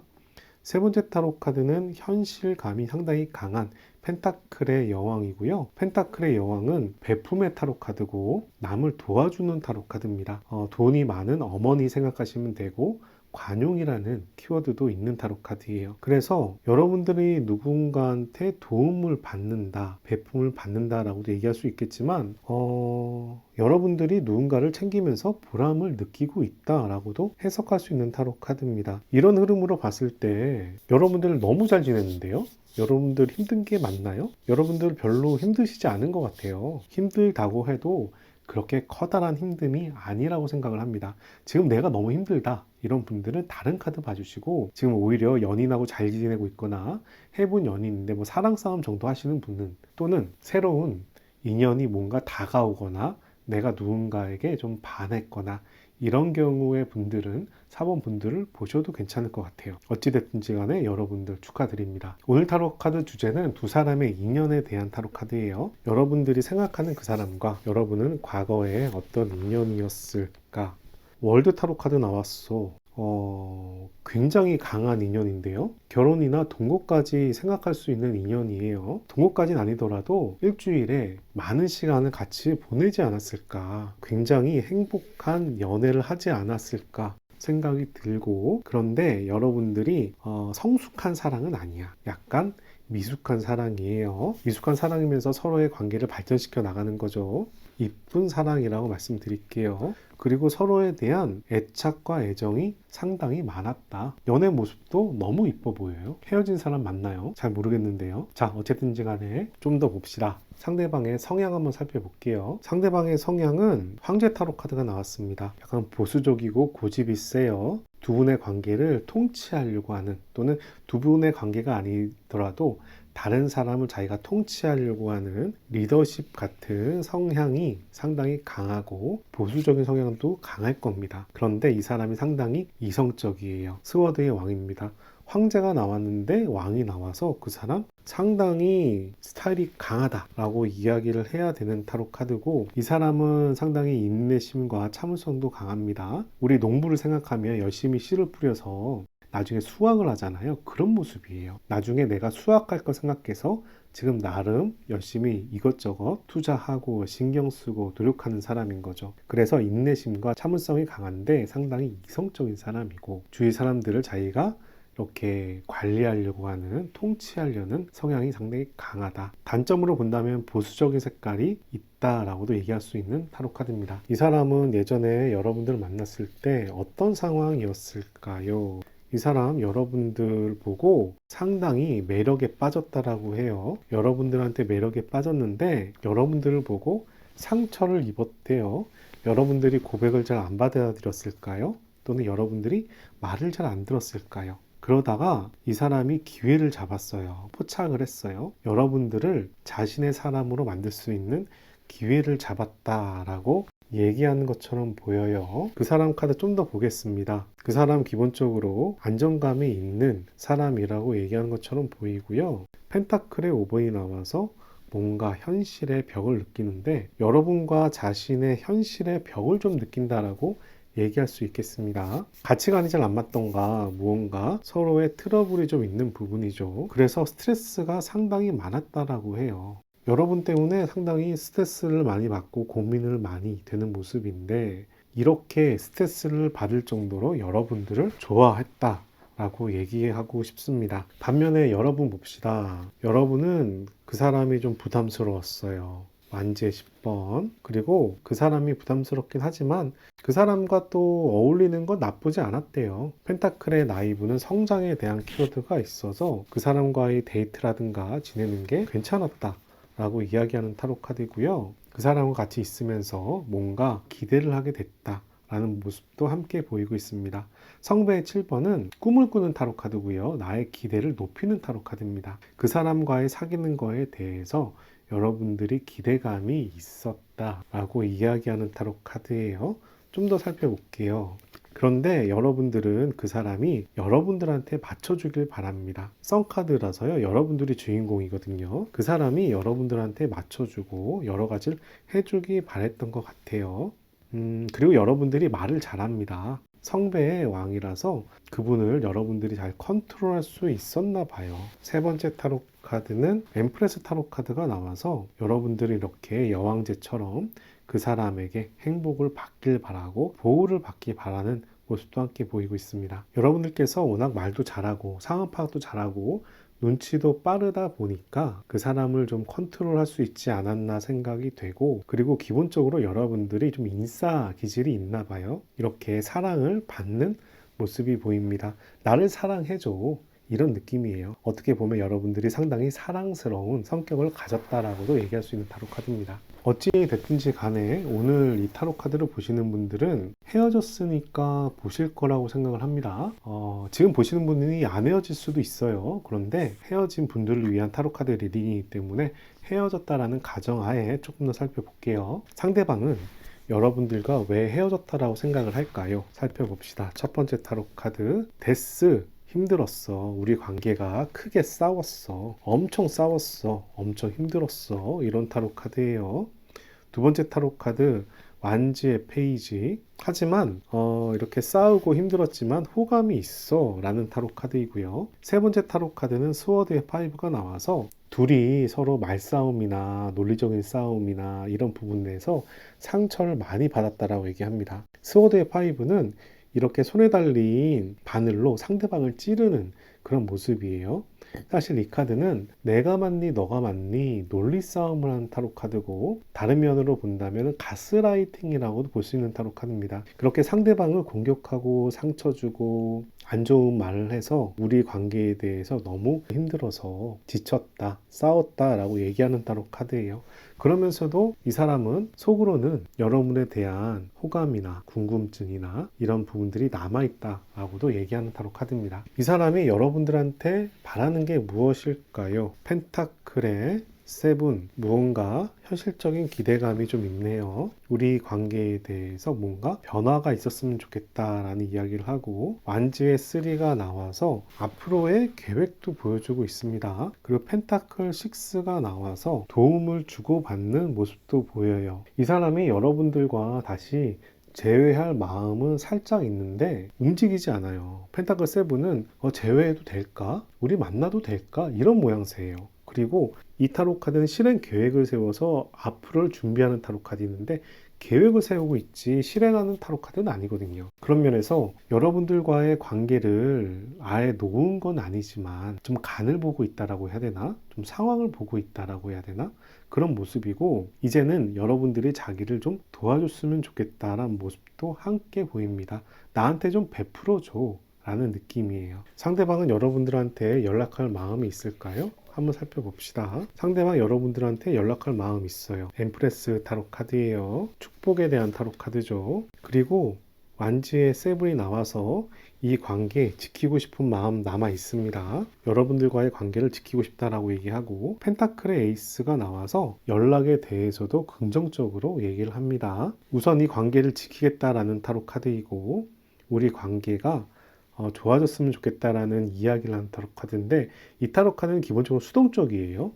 세 번째 타로 카드는 현실감이 상당히 강한 펜타클의 여왕이고요. 펜타클의 여왕은 베품의 타로 카드고 남을 도와주는 타로 카드입니다. 돈이 많은 어머니 생각하시면 되고 관용이라는 키워드도 있는 타로 카드예요. 그래서 여러분들이 누군가한테 도움을 받는다, 베품을 받는다라고도 얘기할 수 있겠지만 여러분들이 누군가를 챙기면서 보람을 느끼고 있다라고도 해석할 수 있는 타로 카드입니다. 이런 흐름으로 봤을 때 여러분들 너무 잘 지냈는데요? 여러분들 힘든 게 맞나요? 여러분들 별로 힘드시지 않은 것 같아요. 힘들다고 해도 그렇게 커다란 힘듦이 아니라고 생각을 합니다. 지금 내가 너무 힘들다 이런 분들은 다른 카드 봐주시고, 지금 오히려 연인하고 잘 지내고 있거나 해본 연인인데 뭐 사랑 싸움 정도 하시는 분은, 또는 새로운 인연이 뭔가 다가오거나 내가 누군가에게 좀 반했거나 이런 경우의 분들은 4번 분들을 보셔도 괜찮을 것 같아요. 어찌됐든지 간에 여러분들 축하드립니다. 오늘 타로 카드 주제는 두 사람의 인연에 대한 타로 카드예요. 여러분들이 생각하는 그 사람과 여러분은 과거에 어떤 인연이었을까? 월드 타로 카드 나왔어. 굉장히 강한 인연인데요. 결혼이나 동거까지 생각할 수 있는 인연이에요. 동거까지는 아니더라도 일주일에 많은 시간을 같이 보내지 않았을까. 굉장히 행복한 연애를 하지 않았을까 생각이 들고, 그런데 여러분들이 성숙한 사랑은 아니야. 약간 미숙한 사랑이에요. 미숙한 사랑이면서 서로의 관계를 발전시켜 나가는 거죠. 이쁜 사랑이라고 말씀드릴게요. 그리고 서로에 대한 애착과 애정이 상당히 많았다. 연애 모습도 너무 이뻐 보여요. 헤어진 사람 맞나요? 잘 모르겠는데요. 자, 어쨌든지 간에 좀 더 봅시다. 상대방의 성향 한번 살펴볼게요. 상대방의 성향은 황제 타로 카드가 나왔습니다. 약간 보수적이고 고집이 세요. 두 분의 관계를 통치하려고 하는, 또는 두 분의 관계가 아니더라도 다른 사람을 자기가 통치하려고 하는 리더십 같은 성향이 상당히 강하고 보수적인 성향도 강할 겁니다. 그런데 이 사람이 상당히 이성적이에요. 스워드의 왕입니다. 황제가 나왔는데 왕이 나와서 그 사람 상당히 스타일이 강하다라고 이야기를 해야 되는 타로 카드고, 이 사람은 상당히 인내심과 참을성도 강합니다. 우리 농부를 생각하면 열심히 씨를 뿌려서 나중에 수확을 하잖아요. 그런 모습이에요. 나중에 내가 수확할 거 생각해서 지금 나름 열심히 이것저것 투자하고 신경 쓰고 노력하는 사람인 거죠. 그래서 인내심과 참을성이 강한데 상당히 이성적인 사람이고, 주위 사람들을 자기가 이렇게 관리하려고 하는, 통치하려는 성향이 상당히 강하다. 단점으로 본다면 보수적인 색깔이 있다라고도 얘기할 수 있는 타로 카드입니다. 이 사람은 예전에 여러분들을 만났을 때 어떤 상황이었을까요? 이 사람 여러분들 보고 상당히 매력에 빠졌다라고 해요. 여러분들한테 매력에 빠졌는데 여러분들을 보고 상처를 입었대요. 여러분들이 고백을 잘 안 받아들였을까요? 또는 여러분들이 말을 잘 안 들었을까요? 그러다가 이 사람이 기회를 잡았어요. 포착을 했어요. 여러분들을 자신의 사람으로 만들 수 있는 기회를 잡았다라고 얘기하는 것처럼 보여요. 그 사람 카드 좀 더 보겠습니다. 그 사람 기본적으로 안정감이 있는 사람이라고 얘기하는 것처럼 보이고요. 펜타클의 5번이 나와서 뭔가 현실의 벽을 느끼는데 여러분과 자신의 현실의 벽을 좀 느낀다라고 얘기할 수 있겠습니다. 가치관이 잘 안 맞던가 무언가 서로의 트러블이 좀 있는 부분이죠. 그래서 스트레스가 상당히 많았다라고 해요. 여러분 때문에 상당히 스트레스를 많이 받고 고민을 많이 되는 모습인데 이렇게 스트레스를 받을 정도로 여러분들을 좋아했다 라고 얘기하고 싶습니다. 반면에 여러분 봅시다. 여러분은 그 사람이 좀 부담스러웠어요. 완제 10번. 그리고 그 사람이 부담스럽긴 하지만 그 사람과 또 어울리는 건 나쁘지 않았대요. 펜타클의 나이브는 성장에 대한 키워드가 있어서 그 사람과의 데이트라든가 지내는 게 괜찮았다 라고 이야기하는 타로 카드이고요. 그 사람과 같이 있으면서 뭔가 기대를 하게 됐다 라는 모습도 함께 보이고 있습니다. 성배의 7번은 꿈을 꾸는 타로 카드고요. 나의 기대를 높이는 타로 카드입니다. 그 사람과의 사귀는 거에 대해서 여러분들이 기대감이 있었다 라고 이야기하는 타로 카드예요. 좀 더 살펴볼게요. 그런데 여러분들은 그 사람이 여러분들한테 맞춰주길 바랍니다. 썬카드라서요. 여러분들이 주인공이거든요. 그 사람이 여러분들한테 맞춰주고 여러 가지를 해주기 바랬던 것 같아요. 그리고 여러분들이 말을 잘합니다. 성배의 왕이라서 그분을 여러분들이 잘 컨트롤할 수 있었나 봐요. 세 번째 타로 카드는 엠프레스 타로 카드가 나와서 여러분들이 이렇게 여왕제처럼 그 사람에게 행복을 받길 바라고 보호를 받길 바라는 모습도 함께 보이고 있습니다. 여러분들께서 워낙 말도 잘하고 상황 파악도 잘하고 눈치도 빠르다 보니까 그 사람을 좀 컨트롤할 수 있지 않았나 생각이 되고, 그리고 기본적으로 여러분들이 좀 인싸 기질이 있나 봐요. 이렇게 사랑을 받는 모습이 보입니다. 나를 사랑해줘, 이런 느낌이에요. 어떻게 보면 여러분들이 상당히 사랑스러운 성격을 가졌다라고도 얘기할 수 있는 타로 카드입니다. 어찌 됐든지 간에 오늘 이 타로 카드를 보시는 분들은 헤어졌으니까 보실 거라고 생각을 합니다. 지금 보시는 분이 안 헤어질 수도 있어요. 그런데 헤어진 분들을 위한 타로 카드 리딩이기 때문에 헤어졌다라는 가정하에 조금 더 살펴볼게요. 상대방은 여러분들과 왜 헤어졌다라고 생각을 할까요? 살펴봅시다. 첫 번째 타로 카드 데스. 힘들었어. 우리 관계가 크게 싸웠어. 엄청 싸웠어. 엄청 힘들었어. 이런 타로 카드예요. 두 번째 타로 카드 완지의 페이지. 하지만 이렇게 싸우고 힘들었지만 호감이 있어 라는 타로 카드이고요. 세 번째 타로 카드는 스워드의 5가 나와서 둘이 서로 말싸움이나 논리적인 싸움이나 이런 부분에서 상처를 많이 받았다라고 얘기합니다. 스워드의 5는 이렇게 손에 달린 바늘로 상대방을 찌르는 그런 모습이에요. 사실 이 카드는 내가 맞니 너가 맞니 논리 싸움을 하는 타로 카드고, 다른 면으로 본다면 가스라이팅이라고도 볼 수 있는 타로 카드입니다. 그렇게 상대방을 공격하고 상처 주고 안 좋은 말을 해서 우리 관계에 대해서 너무 힘들어서 지쳤다, 싸웠다 라고 얘기하는 타로 카드예요. 그러면서도 이 사람은 속으로는 여러분에 대한 호감이나 궁금증이나 이런 부분들이 남아있다 라고도 얘기하는 타로 카드입니다. 이 사람이 여러분들한테 바라는 게 무엇일까요? 펜타클의 7, 무언가 현실적인 기대감이 좀 있네요. 우리 관계에 대해서 뭔가 변화가 있었으면 좋겠다라는 이야기를 하고, 완지의 3가 나와서 앞으로의 계획도 보여주고 있습니다. 그리고 펜타클 6가 나와서 도움을 주고받는 모습도 보여요. 이 사람이 여러분들과 다시 재회할 마음은 살짝 있는데 움직이지 않아요. 펜타클 7은 재회해도 될까? 우리 만나도 될까? 이런 모양새예요. 그리고 이 타로 카드는 실행 계획을 세워서 앞으로를 준비하는 타로 카드인데, 계획을 세우고 있지 실행하는 타로 카드는 아니거든요. 그런 면에서 여러분들과의 관계를 아예 놓은 건 아니지만 좀 간을 보고 있다라고 해야 되나? 좀 상황을 보고 있다라고 해야 되나? 그런 모습이고, 이제는 여러분들이 자기를 좀 도와줬으면 좋겠다라는 모습도 함께 보입니다. 나한테 좀 베풀어줘 라는 느낌이에요. 상대방은 여러분들한테 연락할 마음이 있을까요? 한번 살펴봅시다. 상대방 여러분들한테 연락할 마음이 있어요. 엠프레스 타로 카드예요. 축복에 대한 타로 카드죠. 그리고 완지의 세븐이 나와서 이 관계 지키고 싶은 마음 남아 있습니다. 여러분들과의 관계를 지키고 싶다라고 얘기하고, 펜타클의 에이스가 나와서 연락에 대해서도 긍정적으로 얘기를 합니다. 우선 이 관계를 지키겠다라는 타로 카드이고, 우리 관계가 좋아졌으면 좋겠다라는 이야기를 하는 타로 카드인데, 이 타로 카드는 기본적으로 수동적이에요.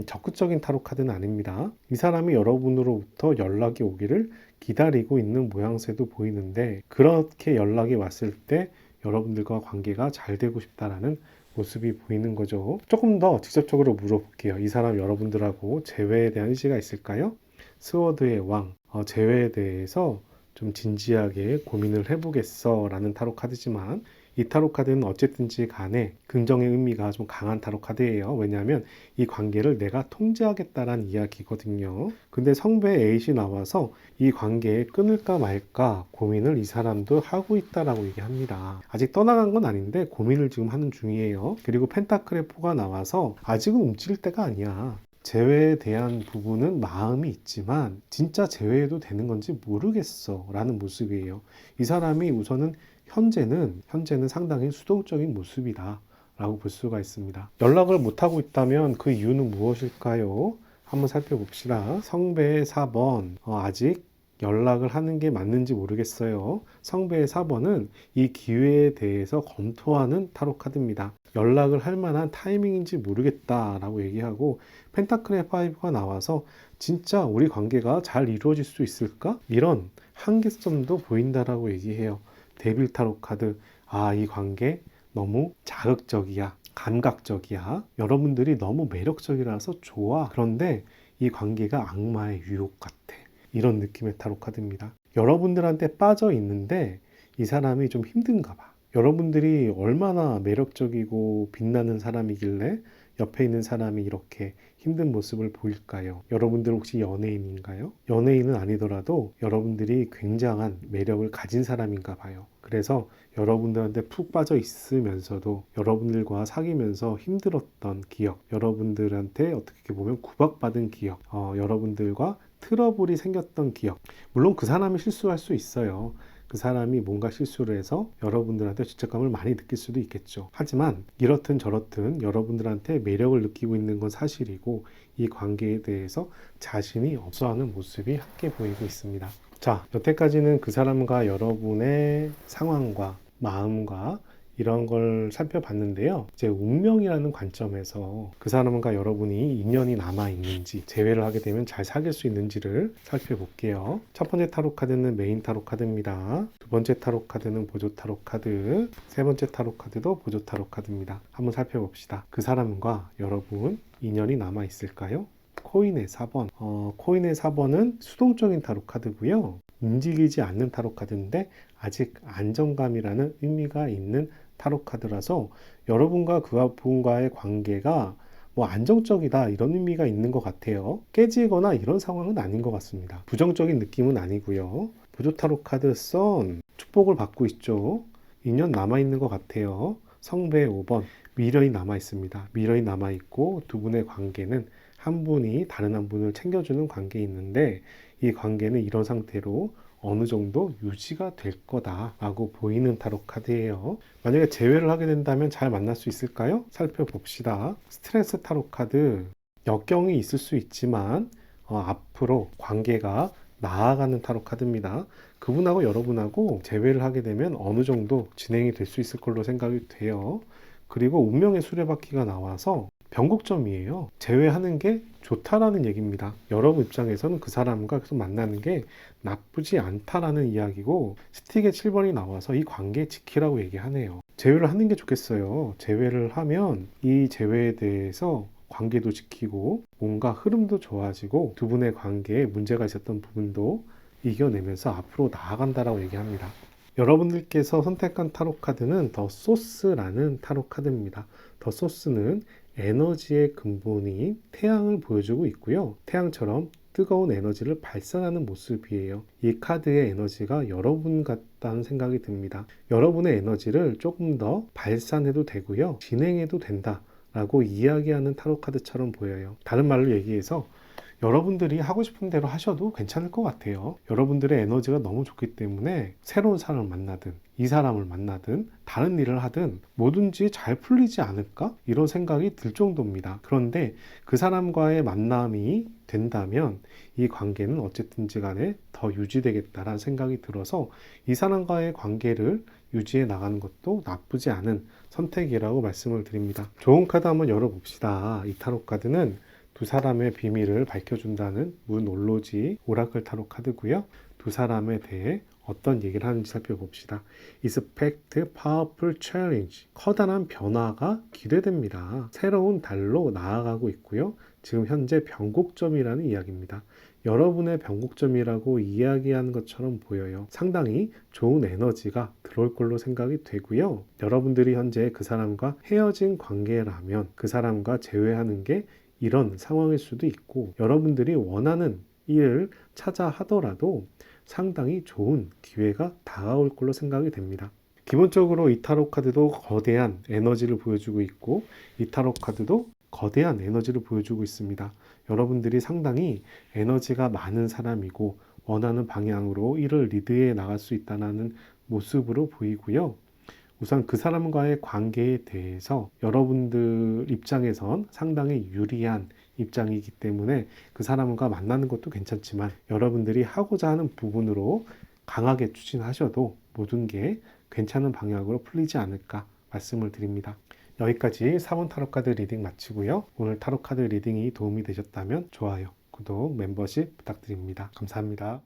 적극적인 타로 카드는 아닙니다. 이 사람이 여러분으로부터 연락이 오기를 기다리고 있는 모양새도 보이는데, 그렇게 연락이 왔을 때 여러분들과 관계가 잘 되고 싶다라는 모습이 보이는 거죠. 조금 더 직접적으로 물어볼게요. 이 사람 여러분들하고 재회에 대한 의지가 있을까요? 스워드의 왕, 재회에 대해서 좀 진지하게 고민을 해보겠어 라는 타로 카드지만, 이 타로 카드는 어쨌든지 간에 긍정의 의미가 좀 강한 타로 카드예요. 왜냐하면 이 관계를 내가 통제하겠다라는 이야기거든요. 근데 성배의 에잇이 나와서 이 관계에 끊을까 말까 고민을 이 사람도 하고 있다라고 얘기합니다. 아직 떠나간 건 아닌데 고민을 지금 하는 중이에요. 그리고 펜타클의 4가 나와서 아직은 움직일 때가 아니야. 재회에 대한 부분은 마음이 있지만 진짜 재회해도 되는 건지 모르겠어 라는 모습이에요. 이 사람이 우선은 현재는 상당히 수동적인 모습이다 라고 볼 수가 있습니다. 연락을 못하고 있다면 그 이유는 무엇일까요? 한번 살펴봅시다. 성배의 4번, 아직 연락을 하는 게 맞는지 모르겠어요. 성배의 4번은 이 기회에 대해서 검토하는 타로 카드입니다. 연락을 할 만한 타이밍인지 모르겠다라고 얘기하고, 펜타클의 5가 나와서 진짜 우리 관계가 잘 이루어질 수 있을까? 이런 한계점도 보인다라고 얘기해요. 데빌 타로 카드, 이 관계 너무 자극적이야, 감각적이야, 여러분들이 너무 매력적이라서 좋아. 그런데 이 관계가 악마의 유혹 같아. 이런 느낌의 타로 카드입니다. 여러분들한테 빠져 있는데 이 사람이 좀 힘든가 봐. 여러분들이 얼마나 매력적이고 빛나는 사람이길래 옆에 있는 사람이 이렇게 힘든 모습을 보일까요? 여러분들 혹시 연예인인가요? 연예인은 아니더라도 여러분들이 굉장한 매력을 가진 사람인가 봐요. 그래서 여러분들한테 푹 빠져 있으면서도 여러분들과 사귀면서 힘들었던 기억, 여러분들한테 어떻게 보면 구박받은 기억, 여러분들과 트러블이 생겼던 기억. 물론 그 사람이 실수할 수 있어요. 그 사람이 뭔가 실수를 해서 여러분들한테 죄책감을 많이 느낄 수도 있겠죠. 하지만 이렇든 저렇든 여러분들한테 매력을 느끼고 있는 건 사실이고, 이 관계에 대해서 자신이 없어하는 모습이 함께 보이고 있습니다. 자, 여태까지는 그 사람과 여러분의 상황과 마음과 이런 걸 살펴봤는데요. 이제 운명이라는 관점에서 그 사람과 여러분이 인연이 남아있는지, 재회를 하게 되면 잘 사귈 수 있는지를 살펴볼게요. 첫 번째 타로 카드는 메인 타로 카드입니다. 두 번째 타로 카드는 보조 타로 카드, 세 번째 타로 카드도 보조 타로 카드입니다. 한번 살펴봅시다. 그 사람과 여러분 인연이 남아있을까요? 코인의 4번. 코인의 4번은 수동적인 타로 카드고요. 움직이지 않는 타로 카드인데 아직 안정감이라는 의미가 있는 타로 카드라서 여러분과 그분과의 관계가 안정적이다 이런 의미가 있는 것 같아요. 깨지거나 이런 상황은 아닌 것 같습니다. 부정적인 느낌은 아니고요. 보조 타로 카드 선, 축복을 받고 있죠. 인연 남아있는 것 같아요. 성배 5번, 미련이 남아있습니다. 미련이 남아있고 두 분의 관계는 한 분이 다른 한 분을 챙겨주는 관계에 있는데, 이 관계는 이런 상태로 어느 정도 유지가 될 거다라고 보이는 타로 카드예요. 만약에 재회를 하게 된다면 잘 만날 수 있을까요? 살펴봅시다. 스트레스 타로 카드, 역경이 있을 수 있지만 앞으로 관계가 나아가는 타로 카드입니다. 그분하고 여러분하고 재회를 하게 되면 어느 정도 진행이 될 수 있을 걸로 생각이 돼요. 그리고 운명의 수레바퀴가 나와서 변곡점이에요. 재회하는 게 좋다라는 얘기입니다. 여러분 입장에서는 그 사람과 계속 만나는 게 나쁘지 않다라는 이야기고, 스틱의 7번이 나와서 이 관계 지키라고 얘기하네요. 재회를 하는 게 좋겠어요. 재회를 하면 이 재회에 대해서 관계도 지키고 뭔가 흐름도 좋아지고 두 분의 관계에 문제가 있었던 부분도 이겨내면서 앞으로 나아간다라고 얘기합니다. 여러분들께서 선택한 타로 카드는 더 소스라는 타로 카드입니다. 더 소스는 에너지의 근본인 태양을 보여주고 있고요. 태양처럼 뜨거운 에너지를 발산하는 모습이에요. 이 카드의 에너지가 여러분 같다는 생각이 듭니다. 여러분의 에너지를 조금 더 발산해도 되고요. 진행해도 된다 라고 이야기하는 타로 카드처럼 보여요. 다른 말로 얘기해서 여러분들이 하고 싶은 대로 하셔도 괜찮을 것 같아요. 여러분들의 에너지가 너무 좋기 때문에 새로운 사람을 만나든 이 사람을 만나든 다른 일을 하든 뭐든지 잘 풀리지 않을까? 이런 생각이 들 정도입니다. 그런데 그 사람과의 만남이 된다면 이 관계는 어쨌든지 간에 더 유지되겠다라는 생각이 들어서 이 사람과의 관계를 유지해 나가는 것도 나쁘지 않은 선택이라고 말씀을 드립니다. 좋은 카드 한번 열어봅시다. 이 타로 카드는 두 사람의 비밀을 밝혀준다는 문 올로지 오라클 타로 카드고요. 두 사람에 대해 어떤 얘기를 하는지 살펴봅시다. Expect powerful challenge. 커다란 변화가 기대됩니다. 새로운 달로 나아가고 있고요. 지금 현재 변곡점이라는 이야기입니다. 여러분의 변곡점이라고 이야기하는 것처럼 보여요. 상당히 좋은 에너지가 들어올 걸로 생각이 되고요. 여러분들이 현재 그 사람과 헤어진 관계라면 그 사람과 재회하는 게 이런 상황일 수도 있고, 여러분들이 원하는 일을 찾아 하더라도 상당히 좋은 기회가 다가올 걸로 생각이 됩니다. 기본적으로 이 타로 카드도 거대한 에너지를 보여주고 있고, 이 타로 카드도 거대한 에너지를 보여주고 있습니다. 여러분들이 상당히 에너지가 많은 사람이고 원하는 방향으로 일을 리드해 나갈 수 있다는 모습으로 보이고요. 우선 그 사람과의 관계에 대해서 여러분들 입장에선 상당히 유리한 입장이기 때문에 그 사람과 만나는 것도 괜찮지만, 여러분들이 하고자 하는 부분으로 강하게 추진하셔도 모든 게 괜찮은 방향으로 풀리지 않을까 말씀을 드립니다. 여기까지 4번 타로 카드 리딩 마치고요. 오늘 타로 카드 리딩이 도움이 되셨다면 좋아요, 구독, 멤버십 부탁드립니다. 감사합니다.